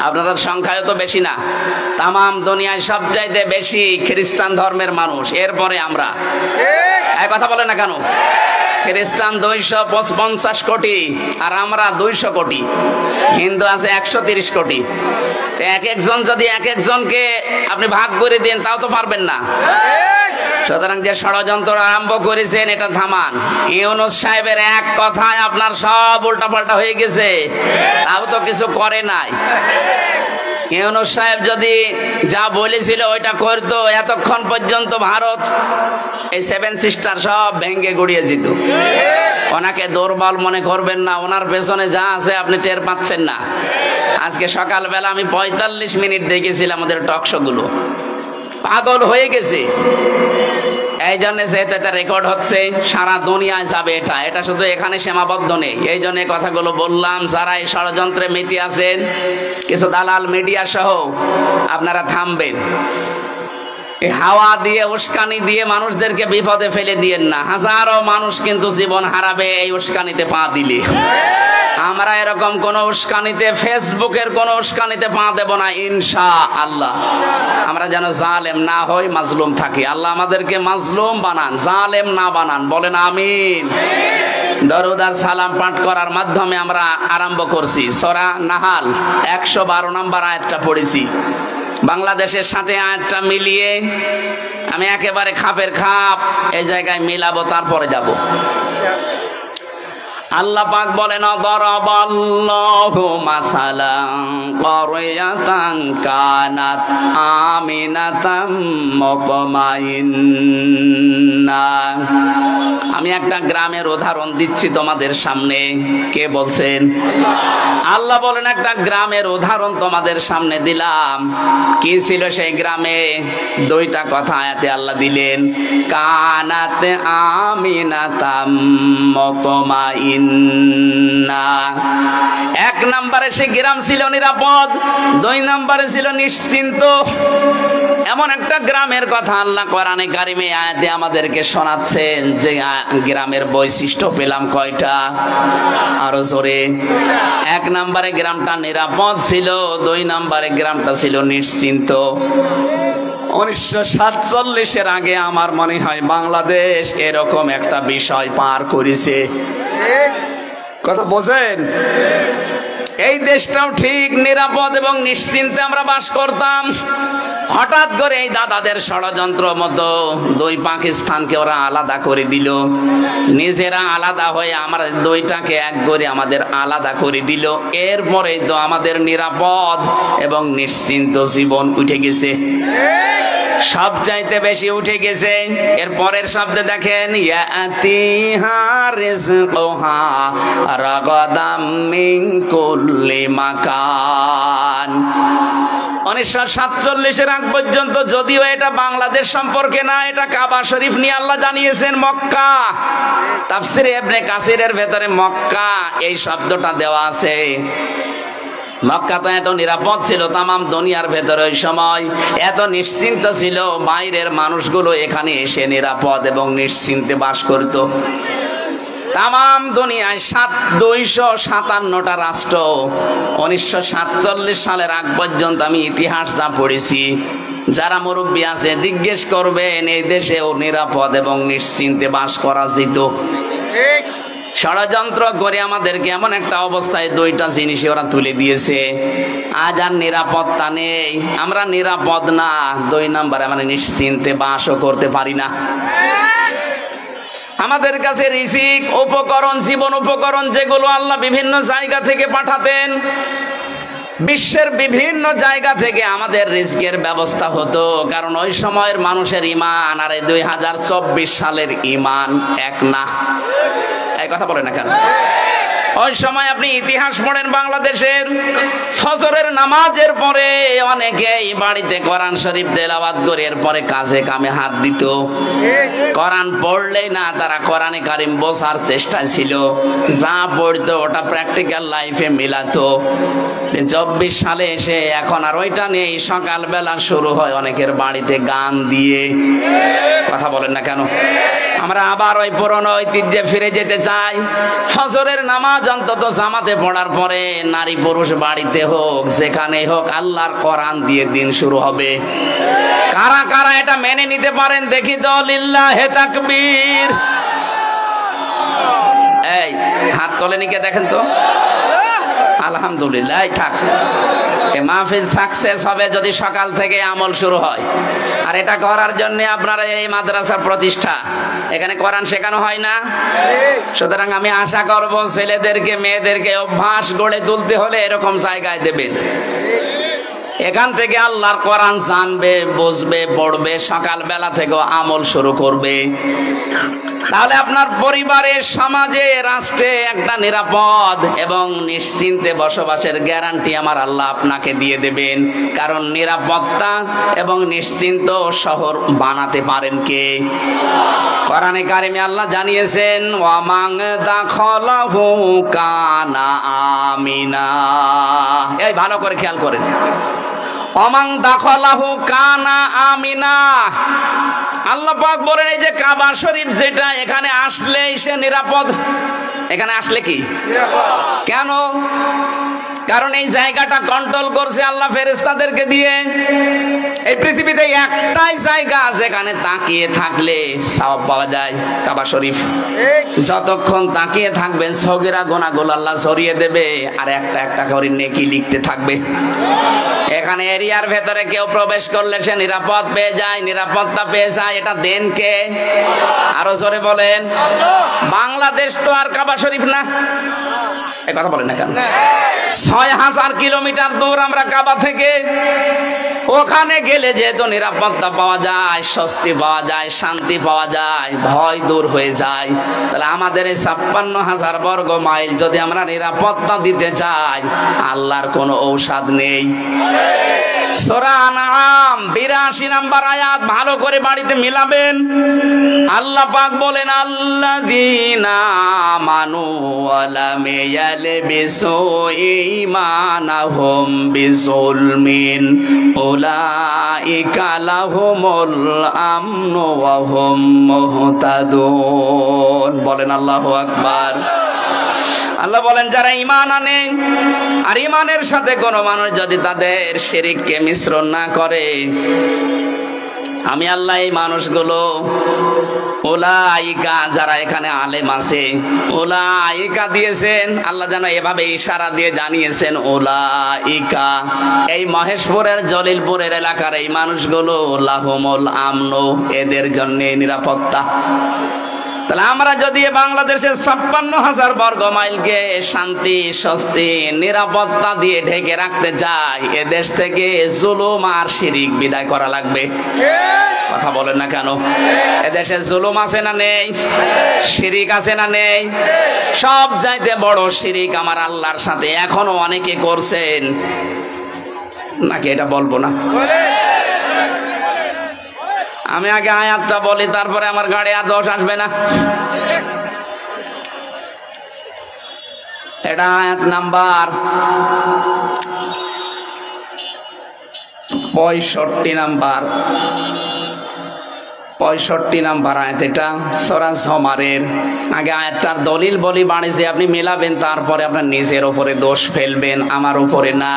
আপনারা সংখ্যায় তো বেশি না, তামাম দুনিয়ায় সবচাইতে বেশি খ্রিস্টান ধর্মের মানুষ, এরপরে আমরা। এই কথা বলে না কেন? খ্রিস্টান 250 কোটি আর আমরা 200 কোটি, হিন্দু আছে 130 কোটি। এক একজন যদি এক একজনকে আপনি ভাগ করে দেন, তাও তো পারবেন না। সুতরাং যে ষড়যন্ত্র আরম্ভ করেছেন, এটা থামান। ইউনূস সাহেবের এক কথায় আপনার সব উল্টাপাল্টা হয়ে গেছে, তাও তো কিছু করে নাই। ইউনূস সাহেব যদি যা বলেছিল ওইটা করতো, এতক্ষণ পর্যন্ত ভারত এই 7 সিস্টার সব ভেঙ্গে গুড়িয়ে যেত। ওনাকে দুর্বল মনে করবেন না, ওনার পেছনে যা আছে আপনি টের পাচ্ছেন না। আজকে সকালবেলা আমি 45 মিনিট দেখেছিলাম আমাদের টকশো গুলো, পাগল হয়ে গেছে। এই জন্য যেটা রেকর্ড হচ্ছে সারা দুনিয়ায় যাবে। এটা শুধু এখানে সীমাবদ্ধ নেই। এই জন্য কথাগুলো বললাম, যারা এই ষড়যন্ত্রে মেতে আছেন, কিছু দালাল মিডিয়া সহ, আপনারা থামবেন। এই হাওয়া দিয়ে উস্কানি দিয়ে মানুষদেরকে বিপদে ফেলে দিয়েন না। হাজারো মানুষ কিন্তু জীবন হারাবে এই উস্কানিতে পা দিলে। আমরা এরকম কোন উস্কানিতে, ফেসবুকের কোন উস্কানিতে পা দেব না ইনশাআল্লাহ। আমরা যেন জালেম না হই, মাজলুম থাকি। আল্লাহ আমাদেরকে মাজলুম বানান, জালেম না বানান। বলেন আমিন। দরুদ আর সালাম পাঠ করার মাধ্যমে আমরা আরম্ভ করছি। সূরা নাহাল 112 নম্বর আয়াতটা পড়েছি। বাংলাদেশের সাথে আয়াতটা মিলিয়ে আমি একেবারে খাপের খাপ এই জায়গায় মিলাবো, তারপরে যাব। আল্লাহ পাক বলেন, দরাবাল্লাহু মাসালান ক্বরিয়াতান কানাত আমিনাতাম মুতমাইন্না। আমি একটা গ্রামের উদাহরণ দিচ্ছি তোমাদের সামনে। কে বলছেন? আল্লাহ বলেন একটা গ্রামের উদাহরণ তোমাদের সামনে দিলাম। কি ছিল সেই গ্রামে? 2টা কথা আয়াতে আল্লাহ দিলেন। কানাত আমিনাতাম মুতমাইন্না। 1 নম্বরে সেই গ্রাম ছিল নিরাপদ, 2 নম্বরে ছিল নিশ্চিন্ত। এমন একটা গ্রামের কথা আল্লাহ কোরআনে কারিমে আয়াতে আমাদেরকে শোনাচ্ছেন যে গ্রামের বৈশিষ্ট্য পেলাম কয়টা? আরো জোরে। 1 নম্বরে গ্রামটা নিরাপদ ছিল, 2 নম্বরে গ্রামটা ছিল নিশ্চিন্ত। 1947 আগে আমার মনে হয় বাংলাদেশ এরকম একটা বিষয় পার করেছে। কথা বোঝেন? এই দেশটাও ঠিক নিরাপদ এবং নিশ্চিন্তে আমরা বাস করতাম। হঠাৎ করে এই দাদাদের ষড়যন্ত্র মতো দুই পাকিস্তানকে ওরা আলাদা করে দিল, নিজেরা আলাদা হয়ে আমরা দুইটাকে এক করে আমাদের আলাদা করে দিল। এরপরে তো আমাদের নিরাপদ এবং নিশ্চিন্ত জীবন উঠে গেছে, সব চাইতে বেশি উঠে গেছে। এর পরের শব্দে দেখেন, ইয়াতিহা রিজকুহা রাগাদাম মিন কুল্লি মাকান। 1947-এর আগ পর্যন্ত, যদিও এটা বাংলাদেশ সম্পর্কে না, এটা কাবা শরীফ নিয়ে আল্লাহ জানিয়েছেন মক্কা। তাফসিরে ইবনে কাসিরের ভেতরে মক্কা এই শব্দটা দেওয়া আছে। মক্কা তো এত নিরাপদ ছিল, তামাম দুনিয়ার ভেতরে ওই সময় এত নিশ্চিন্ত ছিল, বাইরের মানুষগুলো এখানে এসে নিরাপদ এবং নিশ্চিন্তে বাস করত। তামাম দুনিয়ায় 257টা রাষ্ট্র। 1947 সালের আগ পর্যন্ত আমি ইতিহাস যা পড়েছি, যারা মুরব্বী আছে জিজ্ঞেস করবেন, এই দেশেও নিরাপদ এবং নিশ্চিন্তে বাস করা যেত। ষড়যন্ত্র করে আমাদেরকে এমন একটা অবস্থায় দুইটা জিনিস ওরা তুলে দিয়েছে, আজ আর নিরাপত্তা নেই, আমরা নিরাপদ না। 2 নম্বরে আমরা নিশ্চিন্তে বাসও করতে পারি না। আমাদের কাছে রিজিক, উপকরণ, জীবন উপকরণ যেগুলো আল্লাহ বিভিন্ন জায়গা থেকে পাঠাতেন, বিশ্বের বিভিন্ন জায়গা থেকে আমাদের রিজিকের ব্যবস্থা হতো। কারণ ওই সময়ের মানুষের ঈমান আর 2024 সালের ঈমান এক না। এই কথা বলে না কেন? ওই সময় আপনি ইতিহাস পড়েন বাংলাদেশের, ফজরের নামাজের পরে অনেকেই বাড়িতে কোরআন শরীফ তেলাওয়াত করে এরপরে কাজে কামে হাত দিত। কোরআন পড়লেই না, তারা কোরআনে কারিম বোঝার চেষ্টা ছিল, যা পড়তো ওটা প্র্যাকটিক্যাল লাইফে মিলাতো। 24 সালে এসে এখন আর ওইটা নেই। সকালবেলা শুরু হয় অনেকের বাড়িতে গান দিয়ে। কথা বলেন না কেন? আমরা আবার ওই পুরনো ঐতিহ্যে ফিরে যেতে চাই। ফজরের নামাজ অন্তত জামাতে পড়ার পরে নারী পুরুষ বাড়িতে হোক যেখানে হোক আল্লাহর কোরআন দিয়ে দিন শুরু হবে। কারা কারা এটা মেনে নিতে পারেন দেখি তো? লিল্লাহে তাকবীর। এই হাত তোলেনি কে দেখেন তো? আলহামদুলিল্লাহ। থাক, এই মাহফিল সাকসেস হবে যদি সকাল থেকে আমল শুরু হয়। আর এটা করার জন্য আপনারা এই মাদ্রাসার প্রতিষ্ঠা, এখানে কোরআন শেখানো হয় না। সুতরাং আমি আশা করব ছেলেদেরকে মেয়েদেরকে অভ্যাস গড়ে তুলতে হলে এরকম জায়গায় দেবেন। এখান থেকে আল্লাহর কোরআন জানবে, বুঝবে, পড়বে, সকালবেলা থেকেও আমল শুরু করবে। তাহলে আপনার পরিবারে, সমাজে, রাষ্ট্রে একটা নিরাপদ এবং নিশ্চিন্তে বসবাসের গ্যারান্টি আমার আল্লাহ আপনাকে দিয়ে দেবেন। কারণ নিরাপত্তা এবং নিশ্চিন্ত শহর বানাতে পারেন কে? কোরআনে কারিমে আল্লাহ জানিয়েছেন, ওয়ামান দাখালাহু কানা আমিনা। এই ভালো করে খেয়াল করেন, ওয়ামান দাখালাহু কানা আমিনা। আল্লাহ পাক বলেন, এই যে কাবা শরীফ যেটা, এখানে আসলেই সে নিরাপদ। এখানে আসলে কি কেন? কারণ এই জায়গাটা কন্ট্রোল করছে আল্লাহ ফেরেশতাদেরকে দিয়ে। এই পৃথিবীতে একটাই জায়গা যেখানে তাকিয়ে থাকলে সওয়াব পাওয়া যায়, কাবা শরীফ। যতক্ষণ তাকিয়ে থাকবেন সগীরা গুনাহগুলো আল্লাহ সরিয়ে দেবে, আর একটা একটা করে নেকি লিখতে থাকবে। এখানে এরিয়ার ভেতরে কেউ প্রবেশ করলে সে নিরাপদ পেয়ে যায়, নিরাপত্তা পেয়ে যায়। এটা দেন কে? আরো জোরে বলেন। বাংলাদেশ তো আর কাবা শরীফ না। এই কথা বলেন না কেন? 6000 কিলোমিটার দূর আমরা কাবা থেকে। ওখানে গেলে যেহেতু নিরাপত্তা পাওয়া যায়, স্বস্তি পাওয়া যায়, শান্তি পাওয়া যায়, ভয় দূর হয়ে যায়। তাহলে আমাদের এই 56,000 বর্গ মাইল যদি আমরা নিরাপত্তা দিতে চাই, আল্লাহর কোনো ঔষধ নেই। সূরা আনআম 82 নম্বর আয়াত ভালো করে বাড়িতে মিলাবেন। আল্লাহ পাক বলেন, আল্লাযীনা আমানু ওয়া লাম ইয়ালবিসু ঈমানাহুম বিযুলমিন উলাইকা লাহুমুল আমনু ওয়া হুম মুহতাদুন। বলেন আল্লাহু আকবার। আল্লাহ বলেন, যারা ঈমান আনে আর ঈমানের সাথে কোনো মানুষ যদি তাদের শিরককে মিশ্রণ না করে, আমি আল্লাহ এই মানুষগুলো উলাইকা, যারা এখানে আলেম আছে, উলাইকা দিয়েছেন আল্লাহ যেন এভাবে ইশারা দিয়ে জানিয়েছেন, উলাইকা এই মহেশপুরের জলিলপুরের এলাকার এই মানুষগুলো লাহুমুল আমনু, এদের জন্য নিরাপত্তা। তাহলে আমরা যদি বাংলাদেশের 56,000 বর্গ মাইলকে শান্তি, স্বস্তি, নিরাপত্তা দিয়ে ঢেকে রাখতে চাই, এ দেশ থেকে জুলুম আর শিরিক বিদায় করা লাগবে। কথা বলেন না কেন? এদেশে জুলুম আছে না নেই? শিরিক আছে না নেই? সব চাইতে বড় শিরিক আমার আল্লাহর সাথে এখনো অনেকে করছেন, নাকি এটা বলবো না? আমি আগে আয়াতটা বলি, তারপরে আমার গাড়ি আর দোষ আসবে না। এটা আয়াত নাম্বার 65 নাম্বার আয়াত, এটা সূরা জুমারের। আগে আয়াতটার দলিল বলি, বাণিজ্যে আপনি মেলাবেন, তারপরে আপনার নিজের উপরে দোষ ফেলবেন, আমার উপরে না।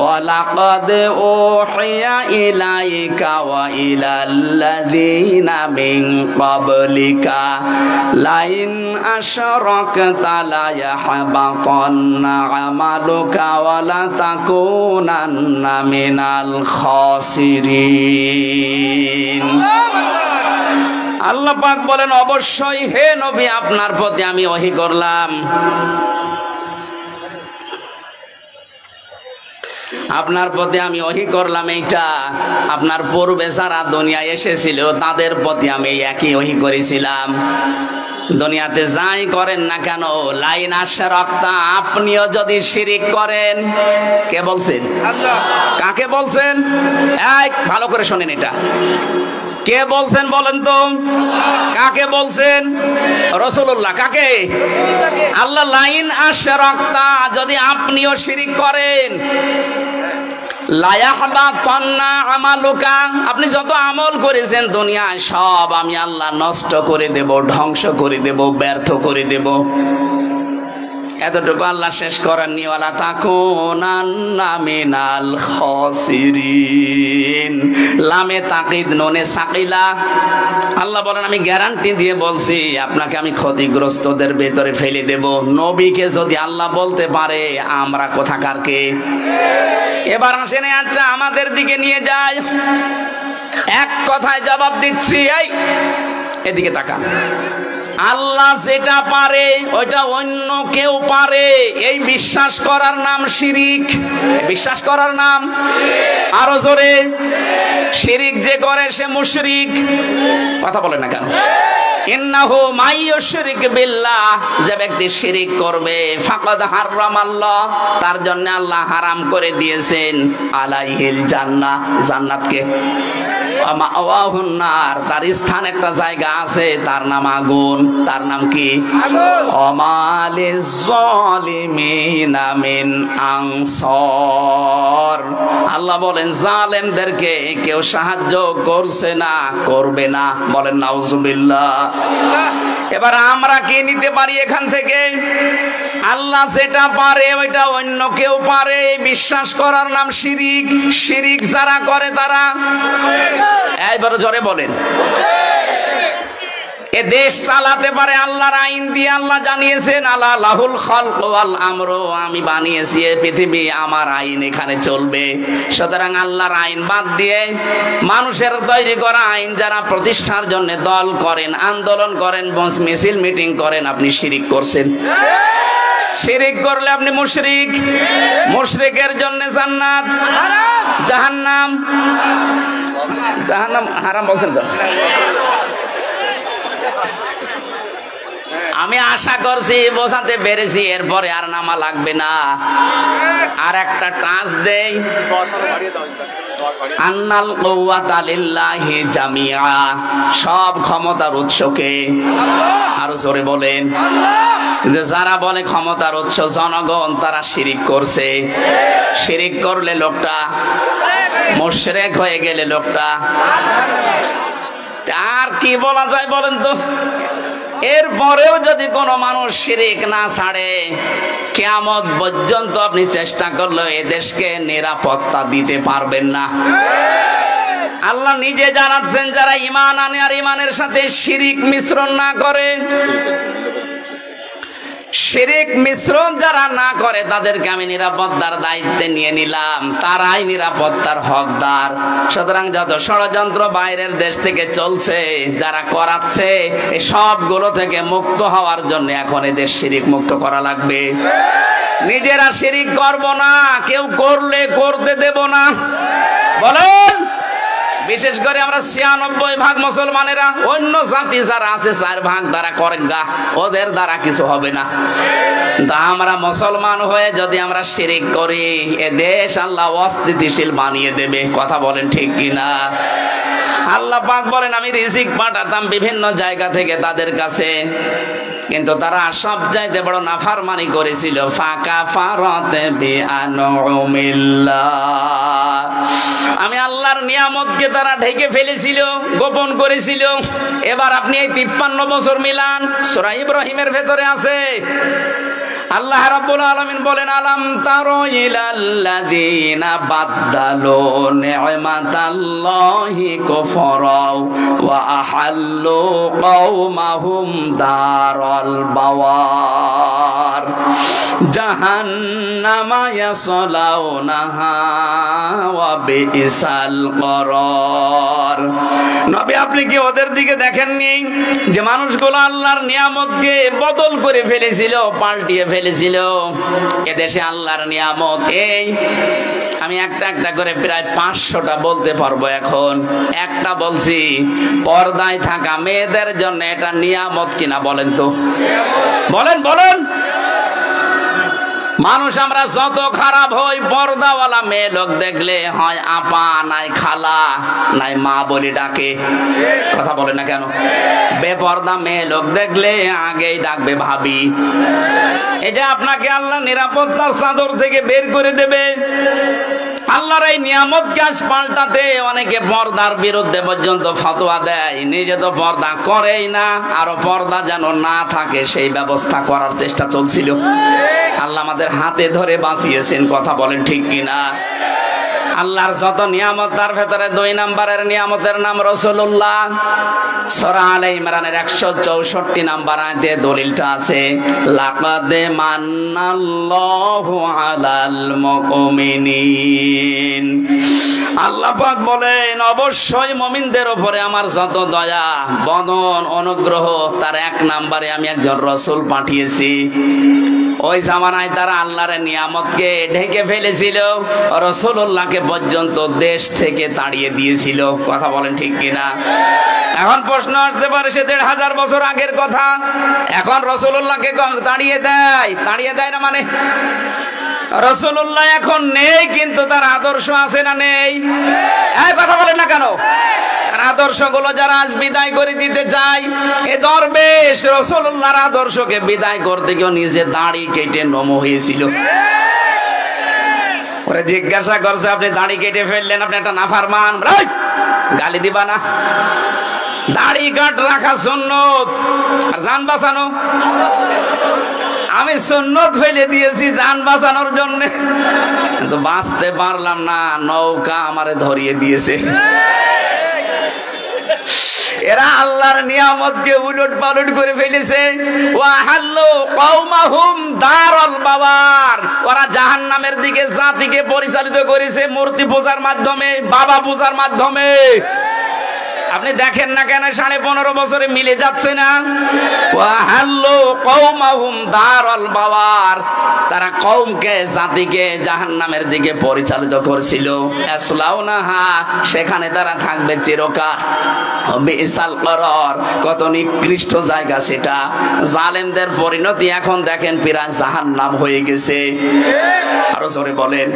ওয়ালাকাদ উহিয়া ইলাইকা ওয়া ইলাল্লাযীনা মিন ক্বাবলিকা লাইন আশরাকতা লা ইয়াহবাতান্না আমালুকা ওয়া লা তাকুনান্না মিনাল খাসিরিন। আল্লাহ পাক বলেন, অবশ্যই হে নবী আপনার প্রতি আমি ওহী করলাম, আপনার প্রতি আমি ওহী করলাম এইটা আপনার পূর্বে যারা দুনিয়ায় এসেছিল তাদের প্রতি আমি একই ওহী করেছিলাম। দুনিয়াতে যাই করেন না কেন, লাইন আশরাকতা, আপনিও যদি শিরিক করেন, কে বলছেন? আল্লাহ। কাকে বলছেন? এই ভালো করে শোনেন, এটা কে বলছেন বলেন তো? কাকে বলছেন? রাসূলুল্লাহ। কাকে? আল্লাহ। লাইন আশরাকতা, যদি আপনিও শিরিক করেন, লা ইয়াহবাতান্না আমালুকা, আপনি যত আমল করেছেন দুনিয়ায় সব আমি আল্লাহ নষ্ট করে দেব, ধ্বংস করে দেব, ব্যর্থ করে দেব। এতটুকু আল্লাহ শেষ করেননি, ওয়ালা তাকুনান্না মিনাল খাসিরিন। লামে তাকিদ নুনে সাকিলা। আল্লাহ বলেন, আমি গ্যারান্টি দিয়ে বলছি আপনাকে আমি ক্ষতিগ্রস্তদের ভেতরে ফেলে দেব। নবীকে যদি আল্লাহ বলতে পারে, আমরা কোথাকার কে? এবার আসেন আচ্ছা আমাদের দিকে নিয়ে যায়, এক কথায় জবাব দিচ্ছি। এই এদিকে তাকান, আল্লাহ যেটা পারে ওইটা অন্য কেউ পারে, এই বিশ্বাস করার নাম শিরিক। বিশ্বাস করার নাম, আরো জোরে, শিরিক যে করে সে মুশরিক। কথা বলে না কেন? ইন্নাহু মাইয়ুশরিক বিল্লাহ, যে ব্যক্তি শিরিক করবে, ফাকাদ হারামাল্লাহ, তার জন্য আল্লাহ হারাম করে দিয়েছেন আলাইহিল জান্নাহ, জান্নাতকে। মাওয়াহুন নার, তার স্থান একটা জায়গা আছে, তার নাম আগুন। তার নাম কি? আগুন। ওমালিজ জালিমিনা মিন আনসার, আল্লাহ বলেন জালেমদেরকে কেউ সাহায্য করছে না, করবে না। বলেন নাউজুবিল্লাহ। এবার আমরা কি নিতে পারি এখান থেকে? আল্লাহ যেটা পারে ওইটা অন্য কেউ পারে, বিশ্বাস করার নাম শিরিক। শিরিক যারা করে তারা, এইবার জোরে বলেন, এ দেশ চালাতে পারে আল্লাহর আইন দিয়ে। আল্লাহ জানিয়েছেন আলা লাহুল খালকু ওয়াল আমরু, আমি বানিয়েছি এই পৃথিবী, আমার আইন এখানে চলবে। সুতরাং আল্লাহর আইন বাদ দিয়ে মানুষের তৈরি করা আইন যারা প্রতিষ্ঠার জন্য দল করেন, আন্দোলন করেন, মিছিল মিটিং করেন, আপনি শিরিক করছেন। শিরিক করলে আপনি মুশরিক। মুশরিকের জন্য জান্নাত হারাম, জাহান্নাম জাহান্নাম হারাম বলছেন তো? আমি আশা করছি বোঝাতে পেরেছি, এরপরে আর নামা লাগবে না। আর একটা টাচ দেই, আন্নাল কুওয়াতা লিল্লাহি জামিআ, সব ক্ষমতার উৎসকে। আরো জোরে বলেন, যে যারা বলে ক্ষমতার উৎস জনগণ, তারা শিরিক করছে। শিরিক করলে লোকটা মুশরিক হয়ে গেলে লোকটা, আর কি বলা যায় বলেন তো? এরপরেও যদি কোনো মানুষ শিরিক না ছাড়ে, কিয়ামত পর্যন্ত আপনি চেষ্টা করলে এ দেশকে নিরাপত্তা দিতে পারবেন না। আল্লাহ নিজে জানাচ্ছেন যারা ঈমান আনে আর ঈমানের সাথে শিরিক মিশ্রণ না করে, শিরিক মিশ্রণ যারা না করে তাদেরকে আমি নিরাপত্তার দায়িত্বে নিয়ে নিলাম, তারাই নিরাপত্তার হকদার। সুতরাং যত ষড়যন্ত্র বাইরের দেশ থেকে চলছে, যারা করাচ্ছে, এই সবগুলো থেকে মুক্ত হওয়ার জন্য এখন এদের শিরিক মুক্ত করা লাগবে। নিজেরা শিরিক করব না, কেউ করলে করতে দেব না। বলেন, বিশেষ করে আমরা ৯৬% মুসলমানেরা, অন্য জাতি যারা আছে ৪% তারা করে গা, ওদের দ্বারা কিছু হবে না। তা আমরা মুসলমান হয়ে যদি আমরা শিরিক করি, এ দেশ আল্লাহ অস্থিতিশীল বানিয়ে দেবে। কথা বলেন ঠিক কিনা? আল্লাহ পাক বলেন আমি রিজিক পাঠাতাম বিভিন্ন জায়গা থেকে তাদের কাছে, কিন্তু তারা সব চাইতে বড় নাফরমানি করেছিল। ফাকাফারাতে বিআনউমিল্লাহ, আমি আল্লাহর নিয়ামতকে তারা ঢেকে ফেলেছিল, গোপন করেছিল। এবার আপনি এই 53 বছর মিলান, সূরা ইব্রাহিমের ভেতরে আছে। আল্লাহ রাব্বুল আলামিন বলেন আলাম তারা ইলাল্লাযিনা বাদদালু নি'মাতাল্লাহি কুফরা ওয়া আহাল্লু কওমাহুম দারাল বাওয়ার জাহান্নামা ইয়াসলাউনাহা ওয়া বিইসাল করার। নবী আপনি কি ওদের দিকে দেখেননি যে মানুষগুলো আল্লাহর নিয়ামতকে বদল করে ফেলেছিল, পাল্টিয়ে ফেলেছিল? এদেশে আল্লাহর নিয়ামত এই আমি একটা একটা করে প্রায় 500টা বলতে পারবো। এখন একটা বলছি, পর্দায় থাকা মেয়েদের জন্য এটা নিয়ামত কিনা বলেন তো? বলেন বলেন। মানুষ আমরা যত খারাপ হই, পর্দাওয়ালা মেয়ে লোক দেখলে হয় আপা, নাই খালা, নাই মা বলে ডাকে। কথা বলে না কেন? বেপর্দা মেয়ে লোক দেখলে আগেই ডাকবে ভাবি। এই যে আপনাকে আল্লাহ নিরাপত্তার চাদর থেকে বের করে দেবে। আল্লাহর এই নিয়ামত কাজ পাল্টাতে অনেকে পর্দার বিরুদ্ধে পর্যন্ত ফতোয়া দেয়, নিজে তো পর্দা করেই না, আরো পর্দা যেন না থাকে সেই ব্যবস্থা করার চেষ্টা চলছিল। আল্লাহ আমাদের হাতে ধরে বাঁচিয়েছেন। কথা বলেন ঠিক কিনা? আল্লাহর যত নিয়ামত, তার ভেতরে 2 নম্বরের নিয়ামতের নাম রাসূলুল্লাহ। সূরা আলে ইমরানের 164 নম্বর আয়াতে দলিলটা আছে, লাকাদ মান্নাল্লাহু আলাল মুমিনিন। আল্লাহ পাক বলেন অবশ্যই মুমিনদের উপরে আমার যত দয়া, বদন, অনুগ্রহ, তার 1 নম্বরে আমি একজন রাসূল পাঠিয়েছি। ওই জামানায় তারা আল্লাহর নিয়ামতকে ঢেকে ফেলেছিল, রাসূলুল্লাহকে পর্যন্ত দেশ থেকে তাড়িয়ে দিয়েছিল। কথা বলেন ঠিক কিনা? এখন প্রশ্ন আসতে পারে সে 1500 বছর আগের কথা, এখন রাসূলুল্লাহকে তাড়িয়ে দেয়? তাড়িয়ে দেয় না মানে রাসূলুল্লাহ এখন নেই, কিন্তু তার আদর্শ আছে না নেই? এই কথা বলেন না কেন? আদর্শগুলো যারা আজ বিদায় করে দিতে চায়, এ দরবেশ রাসূলুল্লাহর আদর্শকে বিদায় করতে গিয়ে নিজে দাড়ি কেটে নম হয়েছিল। ওরে জিজ্ঞাসা করছে আপনি দাড়ি কেটে ফেললেন, আপনি একটা নাফরমান, গালি দিবা না? দাড়ি কাট রাখা সুন্নত, আর জান বাঁচানো। আমি সুন্নত ফেলে দিয়েছি জান বাঁচানোর জন্য, কিন্তু বাঁচতে পারলাম না, নৌকা আমারে ধরিয়ে দিয়েছে। এরা আল্লাহর নিয়ামতকে উলট পালট করে ফেলেছে। ওয়া হাল্লু কওমাহুম দারাল বাওয়ার, ওরা জাহান্নামের দিকে জাতিকে পরিচালিত করেছে মূর্তি পূজার মাধ্যমে, বাবা পূজার মাধ্যমে। আপনি দেখেন না কেন 15.5 বছরে মিলে যাচ্ছে না? ওয়া হাল্লু কওমাহুম দারাল বাওয়ার, তারা কওমকে, জাতিকে জাহান্নামের দিকে পরিচালিত করছিল। ইয়াসলাউনাহা, সেখানে তারা থাকবে চিরকাল। বিইসাল করার, কত নিকৃষ্ট জায়গা সেটা। জালেমদের পরিণতি এখন দেখেন প্রায় জাহান্নাম হয়ে গেছে। আরো জোরে বলেন।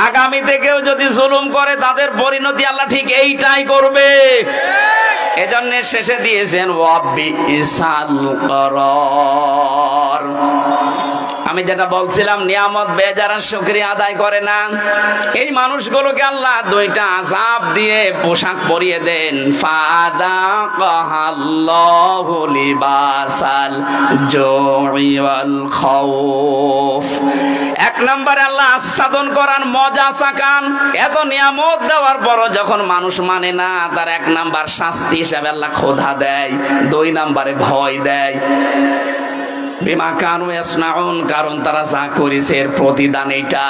আগামীতে কেউ যদি জুলুম করে তাদের পরিণতি আল্লাহ ঠিক এইটাই করবে। এজন্য শেষে দিয়েছেন ওয়া বিইসাল করার। আমি যেটা বলছিলাম, নিয়ামত পেয়ে যারা শুকরিয়া আদায় করে না, এই মানুষগুলোকে আল্লাহ দুইটা আযাব দিয়ে পোশাক পরিয়ে দেন। ফাদাকাহাল্লাহু লিবাসাল জুই ওয়াল খাউফ। এক নম্বরে আল্লাহ আস্বাদন করান, মজা চাকান। এত নিয়ামত দেওয়ার পরও যখন মানুষ মানে না, তার এক নাম্বার শাস্তি হিসাবে আল্লাহ ক্ষুধা দেয়, দুই নাম্বারে ভয় দেয়। বিমা কানু ইয়াসনাউন, কারণ তারা যা করেছে এর প্রতিদান এটা।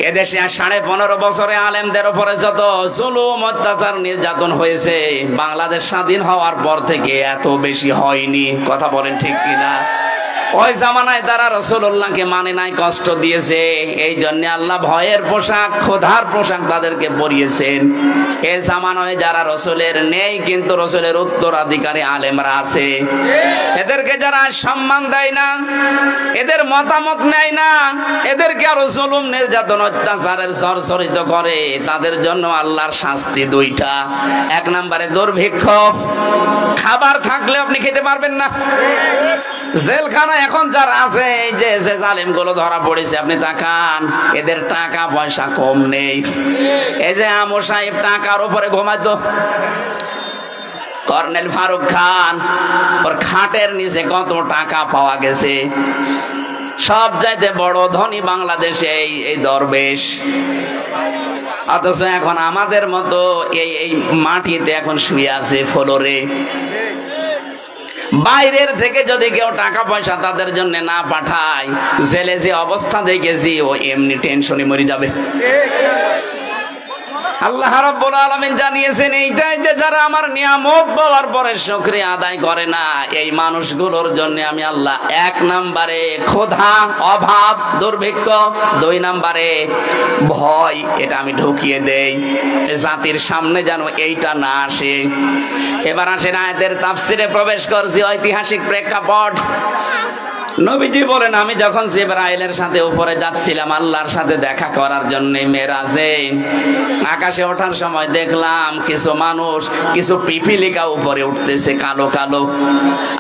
এদেশে 15.5 বছরে আলেমদের উপরে যত জুলুম, অত্যাচার, নির্যাতন হয়েছে, বাংলাদেশ স্বাধীন হওয়ার পর থেকে এত বেশি হয়নি। কথা বলেন ঠিক কিনা? ওই জামানায় তারা রাসূলুল্লাহকে মানে নাই, কষ্ট দিয়েছে। এই জন্য আল্লাহ ভয়ের পোশাক, ক্ষুধার পোশাক তাদেরকে পরিয়েছেন। এই জামানায় যারা রাসূলের নেই, কিন্তু রাসূলের উত্তরাধিকারী আলেমরা আছে, এদেরকে যারা সম্মান দেয় না, এদের মতামত নেয় না, এদেরকে আরো জুলুম, নির্যাতন, অত্যাচারের জর্জরিত করে, তাদের জন্য আল্লাহর শাস্তি দুইটা। এক নম্বরে দুর্ভিক্ষ, খাবার থাকলে আপনি খেতে পারবেন না। জেলখানা এখন যারা আছে, এই যে জালেম গুলো ধরা পড়েছে, আপনি তাকান, এদের টাকা পয়সা কম নেই। এই যে আমর সাহেব টাকার উপরে ঘুমাইতো, কর্নেল ফারুক খান, ওর খাটের নিচে কত টাকা পাওয়া গেছে। সব চাইতে বড় ধনী বাংলাদেশে এই দরবেশ, অথচ এখন আমাদের মতো এই মাটিতে এখন শুয়ে আছে ফ্লোরে। বাইরের থেকে যদি কেউ টাকা পয়সা তাদের জন্য না পাঠায়, জেলে যে অবস্থা দেখেছি, ও এমনি টেনশনে মরে যাবে। আল্লাহ রাব্বুল আলামিন জানিয়েছেন এইটাই, যে যারা আমার নিয়ামত পাওয়ার পরে শুকরিয়া আদায় করে না, এই মানুষগুলোর জন্য আমি আল্লাহ এক নম্বরে ক্ষুধা, অভাব, দুর্ভিক্ষ, দুই নম্বরে ভয়, এটা আমি ঢুকিয়ে দেই, জাতির সামনে যেন এইটা না আসে। এবার আসেন আয়াতের তাফসিরে প্রবেশ করছি, ঐতিহাসিক প্রেক্ষাপট। নবীজি বলেন, আমি যখন জিবরাইলের সাথে উপরে যাচ্ছিলাম আল্লাহর সাথে দেখা করার জন্য মেরাজে, আকাশে ওঠার সময় দেখলাম কিছু মানুষ, কিছু পিপিলিকা উপরে উঠতেছে, কালো কালো,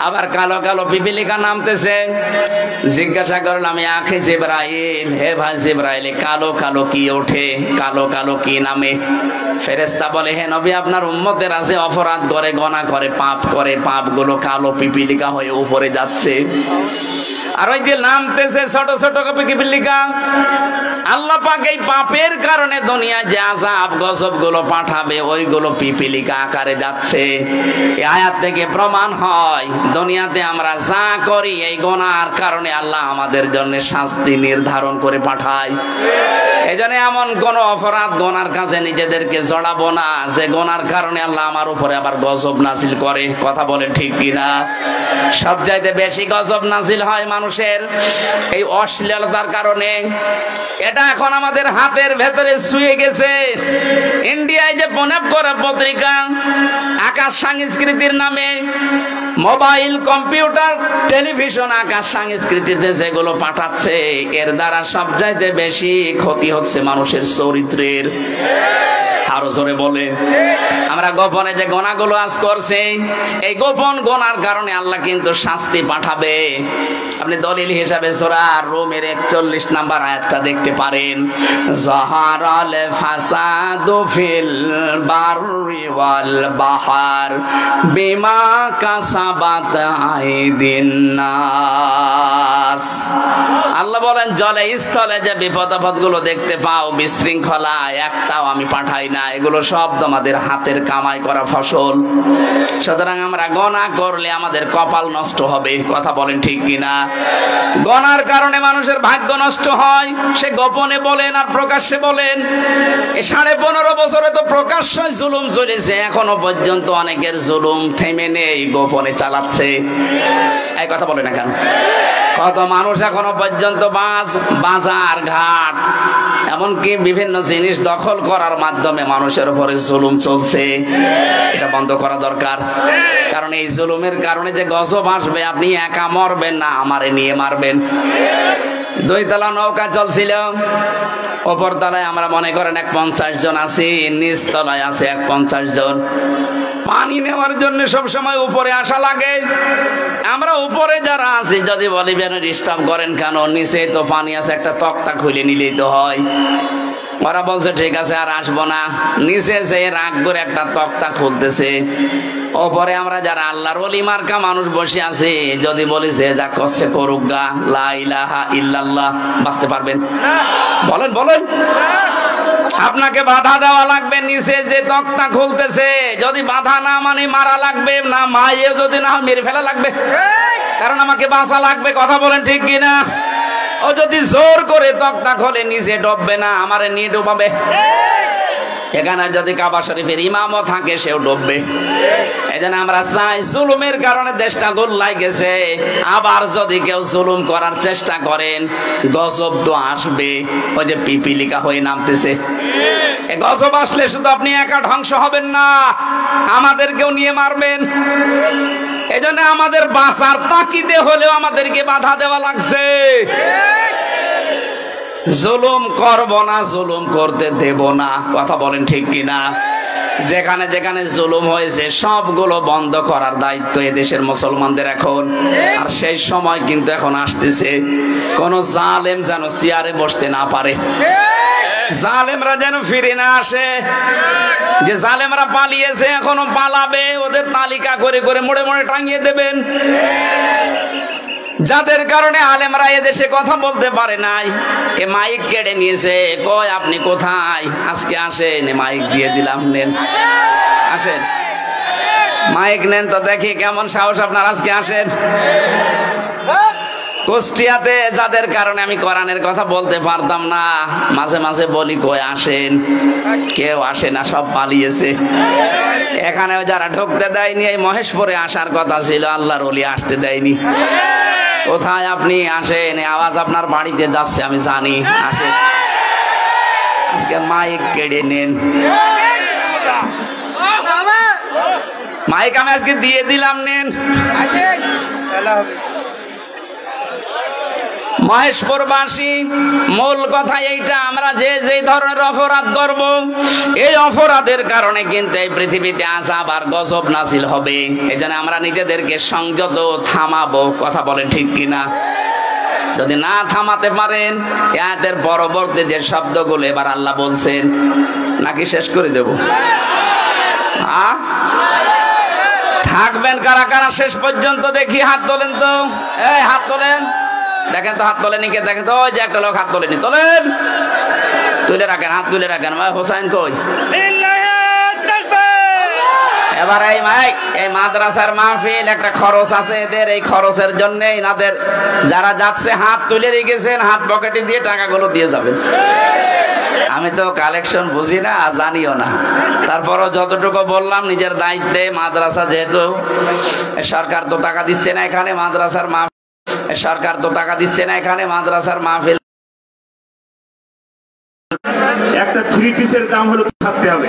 আবার কালো কালো পিপিলিকা নামতেছে। জিজ্ঞাসা করলাম, আখে জিবরাইল, হে ভাই জিবরাইল, কালো কালো কি ওঠে, কালো কালো কি নামে? ফেরেশতা বলে, হে নবী, আপনার উম্মতের আছে, অপরাধ করে, গুনাহ করে, পাপ করে, পাপগুলো কালো পিপিলিকা হয়ে উপরে যাচ্ছে। আর ওই যে নামতেছে ছোট ছোট পিপিলিকা, আল্লাহ পাক এই পাপের কারণে দুনিয়ায় যে আযাব গজব গুলো পাঠাবে, ওইগুলো পিপিলিকা আকারে যাচ্ছে। এই আয়াত থেকে প্রমাণ হয়, দুনিয়াতে আমরা যা করি এই গুনাহর কারণে আল্লাহ আমাদের জন্য শাস্তি নির্ধারণ করে পাঠায়। এই জন্য এমন কোন অপরাধ, গুনার কাছে নিজেদেরকে জড়াবো না, যে গুনার কারণে আল্লাহ আমার উপরে আবার গজব নাজিল করে। কথা বলে ঠিক কিনা? সবচাইতে বেশি গজব নাজিল হয় মানুষের এই অশ্লীলতার কারণে। এটা এখন আমাদের হাতের ভেতরে শুয়ে গেছে। ইন্ডিয়ায় যে প্রণব করা পত্রিকা, আকাশ সংস্কৃতির নামে মোবাইল, কম্পিউটার, টেলিভিশন, আকাশ সংস্কৃতিতে যেগুলো পাঠাচ্ছে, এর দ্বারা সবচাইতে বেশি ক্ষতি হচ্ছে মানুষের চরিত্রের। আরো জোরে বলে, আমরা গোপনে যে গোনাগুলো আজ করছি, এই গোপন গোনার কারণে আল্লাহ কিন্তু শাস্তি পাঠাবে। আপনি দলিল হিসাবে সূরা রুমের 41 নম্বর আয়াতটা দেখতে পারেন, যাহারাল ফাসাদু ফিল বাররি ওয়াল বাহার বিমা কাসাবাত আইদিন নাস। আল্লাহ বলেন, জলে স্থলে যে বিপদ আপদ গুলো দেখতে পাও, বিশৃঙ্খলা, একটাও আমি পাঠাই না, এগুলো সব তোমাদের হাতের কামাই করা ফসল। সুতরাং আমরা গুনাহ করলে আমাদের কপাল নষ্ট হবে। কথা বলেন ঠিক কিনা? গুনার কারণে মানুষের ভাগ্য নষ্ট হয়, সে গোপনে বলেন আর প্রকাশ্যে বলেন। এই 15.5 বছরে তো প্রকাশ্যে জুলুম চলেছে, এখনো পর্যন্ত অনেকের জুলুম থেমে নেই, গোপনে চালাচ্ছে। এই কথা বলে না কেন? কত মানুষ এখনো পর্যন্ত বাজার ঘাট, এমনকি বিভিন্ন জিনিস দখল করার মাধ্যমে মানুষের উপরে জুলুম চলছে। এটা বন্ধ করা দরকার, কারণ এই জুলুমের কারণে যে গজব আসবে, আপনি একা মরবেন না, আমারে নিয়ে মারবেন। 2 তলা নৌকা চলছিল, উপর তলায় আমরা মনে করেন 50 জন আছি, নিচ তলায় আছে 50 জন। পানি নেওয়ার জন্য সবসময় উপরে আসা লাগে। আমরা উপরে যারা আছি যদি বলি বেন ডিস্টার্ব করেন কেন, নিচে তো পানি আছে, একটা তক্তা খুলে নিলেই তো হয়। ওরা বলছে ঠিক আছে আর আসবো না। নিচে যে রাগ করে একটা তক্তা খুলতেছে, ওপরে আমরা যারা আল্লাহর ওলি মার্কা মানুষ বসে আছি, যদি বলি যে যা করছে করুক গা, লা ইলাহা ইল্লাল্লাহ, বাঁচতে পারবেন? বলেন বলেন। আপনাকে বাধা দেওয়া লাগবে। নিচে যে তক্তা খুলতেছে যদি বাধা না মানে মারা লাগবে, না মায়ে যদি না মেরে ফেলা লাগবে, কারণ আমাকে বাঁচা লাগবে। কথা বলেন ঠিক কিনা? ও যদি জোর করে তক্তা খোলে নিচে ডুববে না, আমারে নিয়ে ডুবাবে। এখানে যদি কাবা শরীফের ইমামও থাকে সেও ডুববে। এই জন্য আমরা চাই, জুলুমের কারণে দেশটা গোল্লায় গেছে, আবার যদি কেউ জুলুম করার চেষ্টা করেন গজব তো আসবে। ওই যে পিপিলিকা হয়ে নামতেছে, এই গজব আসলে শুধু আপনি একা ধ্বংস হবেন না, আমাদেরকেও নিয়ে মারবেন। এই জন্য আমাদের বাঁচার তাকিদে হলেও আমাদেরকে বাধা দেওয়া লাগছে। জুলুম করব না, জুলুম করতে দেব না। কথা বলেন ঠিক কিনা? যেখানে যেখানে জুলুম হয়েছে সবগুলো বন্ধ করার দায়িত্ব এদেশের মুসলমানদের এখন। আর সেই সময় কিন্তু এখন আসতেছে, কোন জালেম যেন চেয়ারে বসতে না পারে, জালেমরা যেন ফিরে না আসে। যে জালেমরা পালিয়েছে এখনো পালাবে, ওদের তালিকা করে করে মোড়ে মোড়ে টাঙিয়ে দেবেন। যাদের কারণে আলেমরা এদেশে কথা বলতে পারে নাই, এ মাইক কেড়ে নিয়েছে। কয় আপনি কোথায়? আজকে আসেন, মাইক দিয়ে দিলাম, নেন আসেন, মাইক নেন তো দেখি কেমন সাহস আপনার, আজকে আসেন। কুষ্টিয়াতে যাদের কারণে আমি কোরআনের কথা বলতে পারতাম না, মাঝে মাঝে বলি কই আসেন, কেউ আসে না, সব পালিয়েছে। এখানে যারা ঢুকতে দেয়নি, এই মহেশপুরে আসার কথা ছিল, আল্লাহর ওলি আসতে দেয়নি। কোথায় আপনি? আসেন, আওয়াজ আপনার বাড়িতে যাচ্ছে আমি জানি, আসেন। আজকে মাইক কেড়ে নেন, মাইক আমি আজকে দিয়ে দিলাম, নেন। মহেশপুরবাসী, মূল কথা এইটা, আমরা যে যে ধরনের অপরাধ করব, এই অপরাধের কারণে কিন্তু এই পৃথিবীতে আযাব আর গজব নাজিল হবে। এই জন্য আমরা নিজেদেরকে সংযত থামাবো। কথা বলেন ঠিক কিনা? যদি না থামাতে পারেন, আয়াতের পরবর্তী যে শব্দগুলো এবার আল্লাহ বলছেন, নাকি শেষ করে দেব? থাকবেন কারা কারা শেষ পর্যন্ত? দেখি হাত তোলেন তো, এই হাত তোলেন, দেখেন তো হাত তোলেনি কে, দেখেন তো। ওই যে একটা লোক হাত তোলেনি, তোলেন, তুলে রাখেন, হাত তুলে রাখেন। হোসাইন কই? এবার এই মাদ্রাসার মাহফিল, একটা খরচ আছে এদের, এই খরচের জন্য এনাদের যারা যাচ্ছে হাত তুলে রেখেছেন, হাত পকেটে দিয়ে টাকাগুলো দিয়ে যাবেন। আমি তো কালেকশন বুঝি না, জানিও না, তারপরও যতটুকু বললাম নিজের দায়িত্বে। মাদ্রাসা যেহেতু সরকার তো টাকা দিচ্ছে না এখানে, মাদ্রাসার সরকার তো টাকা দিচ্ছে না এখানে, মাদ্রাসার মাহফিল একটা 3 পিসের দাম হলো থাকতে হবে।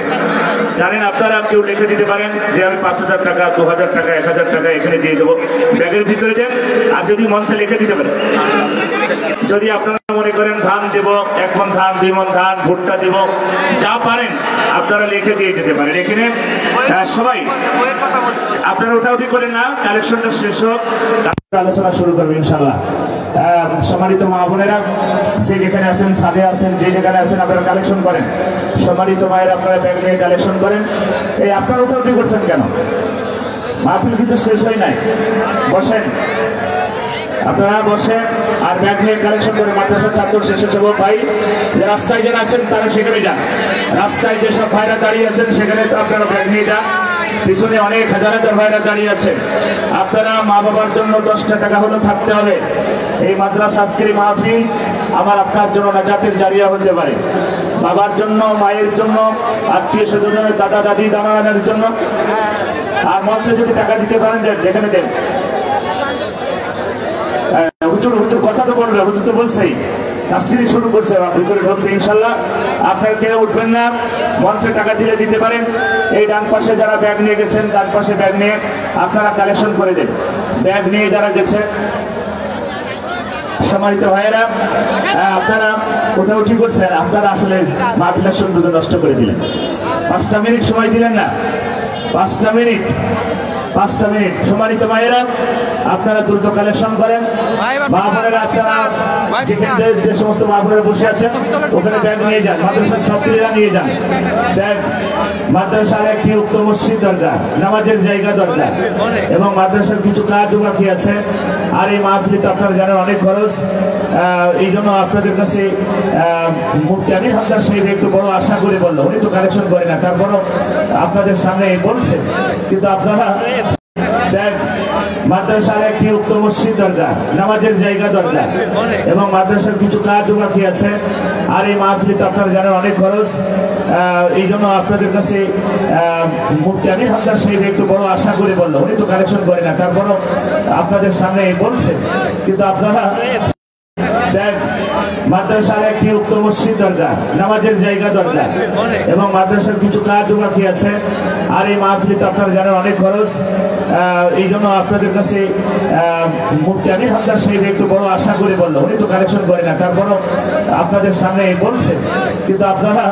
জানেন আপনারা, কেউ লিখে দিতে পারেন যে আমি 5000 টাকা, 2000 টাকা, 1000 টাকা এখানে দিয়ে দেবো, ব্যাগের ভিতরে দেন। আর যদি মঞ্চে লিখে দিতে পারেন, যদি আপনারা মনে করেন ধান দেব, 1 মণ ধান, 2 মণ ধান, ভুট্টা দেব, যা পারেন আপনারা লিখে দিয়ে যেতে পারেন। এখানে সবাই আপনারা ওঠাউঠি করেন না, কালেকশনটা শেষ হোক, আলোচনা শুরু করবে ইনশাল্লাহ। সম্মানিত মা বোনেরা, যে যেখানে আছেন, ছাদে আছেন, যে যেখানে আছেন, আপনারা কালেকশন করেন। সম্মানিত মায়ের, আপনারা ব্যাগ নিয়ে কালেকশন করেন। এই আপনারা উঠাউঠি করছেন কেন? মাহফিল কিন্তু শেষ হয় নাই, বসেন, আপনারা বসেন আর ব্যাগ নিয়ে কালেকশন করে মাদ্রাসার ছাত্র স্বেচ্ছাসেবক ভাই যে রাস্তায় যারা আছেন তারা সেখানে যান। রাস্তায় যেসব ভাইরা দাঁড়িয়ে আছেন সেখানে তো আপনারা ব্যাগ নিয়ে যান। পিছনে অনেক হাজার হাজার ভাইরা দাঁড়িয়ে আছেন। আপনারা মা বাবার জন্য 10টা টাকা হলেও থাকতে হবে। এই মাদ্রাসা আজকের মাহফিল আমার আপনার জন্য নাজাতের জারিয়া হতে পারে। বাবার জন্য, মায়ের জন্য, আত্মীয় স্বজনের, দাদা দাদি, দাদা নানার জন্য। আর মঞ্চে যদি টাকা দিতে পারেন যেখানে দেন। হুজুর হুজুর কথা তো বলবে, হুজুর তো বলছেই, তাফসীর শুরু করছে, ভিতরে ঢুকবে ইনশাল্লাহ। আপনারা কেউ উঠবেন না, মঞ্চে টাকা দিলে দিতে পারেন। এই ডান পাশে যারা ব্যাগ নিয়ে গেছেন, ডান পাশে ব্যাগ নিয়ে আপনারা কালেকশন করে দেন। ব্যাগ নিয়ে যারা গেছে সম্মানিত ভাইয়েরা, আপনারা ওঠাউঠি করছেন, আপনারা আসলে মাহফিলের সৌন্দর্য নষ্ট করে দিলেন। 5টা মিনিট সময় দিলেন না, 5টা মিনিট। সম্মানিত ভাইয়েরা, আপনারা দ্রুত কালেকশন করেন। মাহফিলের আপনারা যে সমস্ত মাহফিলের বসে আছেন ওখানে ব্যাগ নিয়ে যান, মাদ্রাসার ছাত্রীরা নিয়ে যান ব্যাগ। মাদ্রাসার একটি উক্ত মসজিদ দরকার, নামাজের জায়গা দরকার, এবং মাদ্রাসার কিছু কাজও বাকি আছে। আর এই মাহফিলে তো আপনারা জানেন অনেক খরচ। এই জন্য আপনাদের কাছে মুফতি আমির হামদার সাহেব একটু বড় আশা করে বললো, উনি তো কালেকশন করে না, তারপরও আপনাদের সামনে বলছে। কিন্তু আপনারা দেখ, মাদ্রাসার একটি উক্ত মসজিদ দরকার, নামাজের জায়গা দরকার, এবং মাদ্রাসার কিছু কাজও বাকি আছে। আর এই মাহফিলে তো আপনারা জানেন অনেক খরচ। এই জন্য আপনাদের কাছে মুফতি আমির হামদার সাহেব একটু বড় আশা করে বললো, উনি তো কালেকশন করে না, তারপরও আপনাদের সামনে বলছে। কিন্তু আপনারা দেখ, মাদ্রাসার একটি উক্ত মসজিদ দরকার, নামাজের জায়গা দরকার, এবং মাদ্রাসার কিছু কাজও বাকি আছে। আর এই মাহফিলে তো আপনারা জানেন অনেক খরচ। এই জন্য আপনাদের কাছে মুফতি আমির হামদার সাহেব একটু বড় আশা করে বললো, উনি তো কালেকশন করে না, তারপরও আপনাদের সামনে বলছে। কিন্তু আপনারা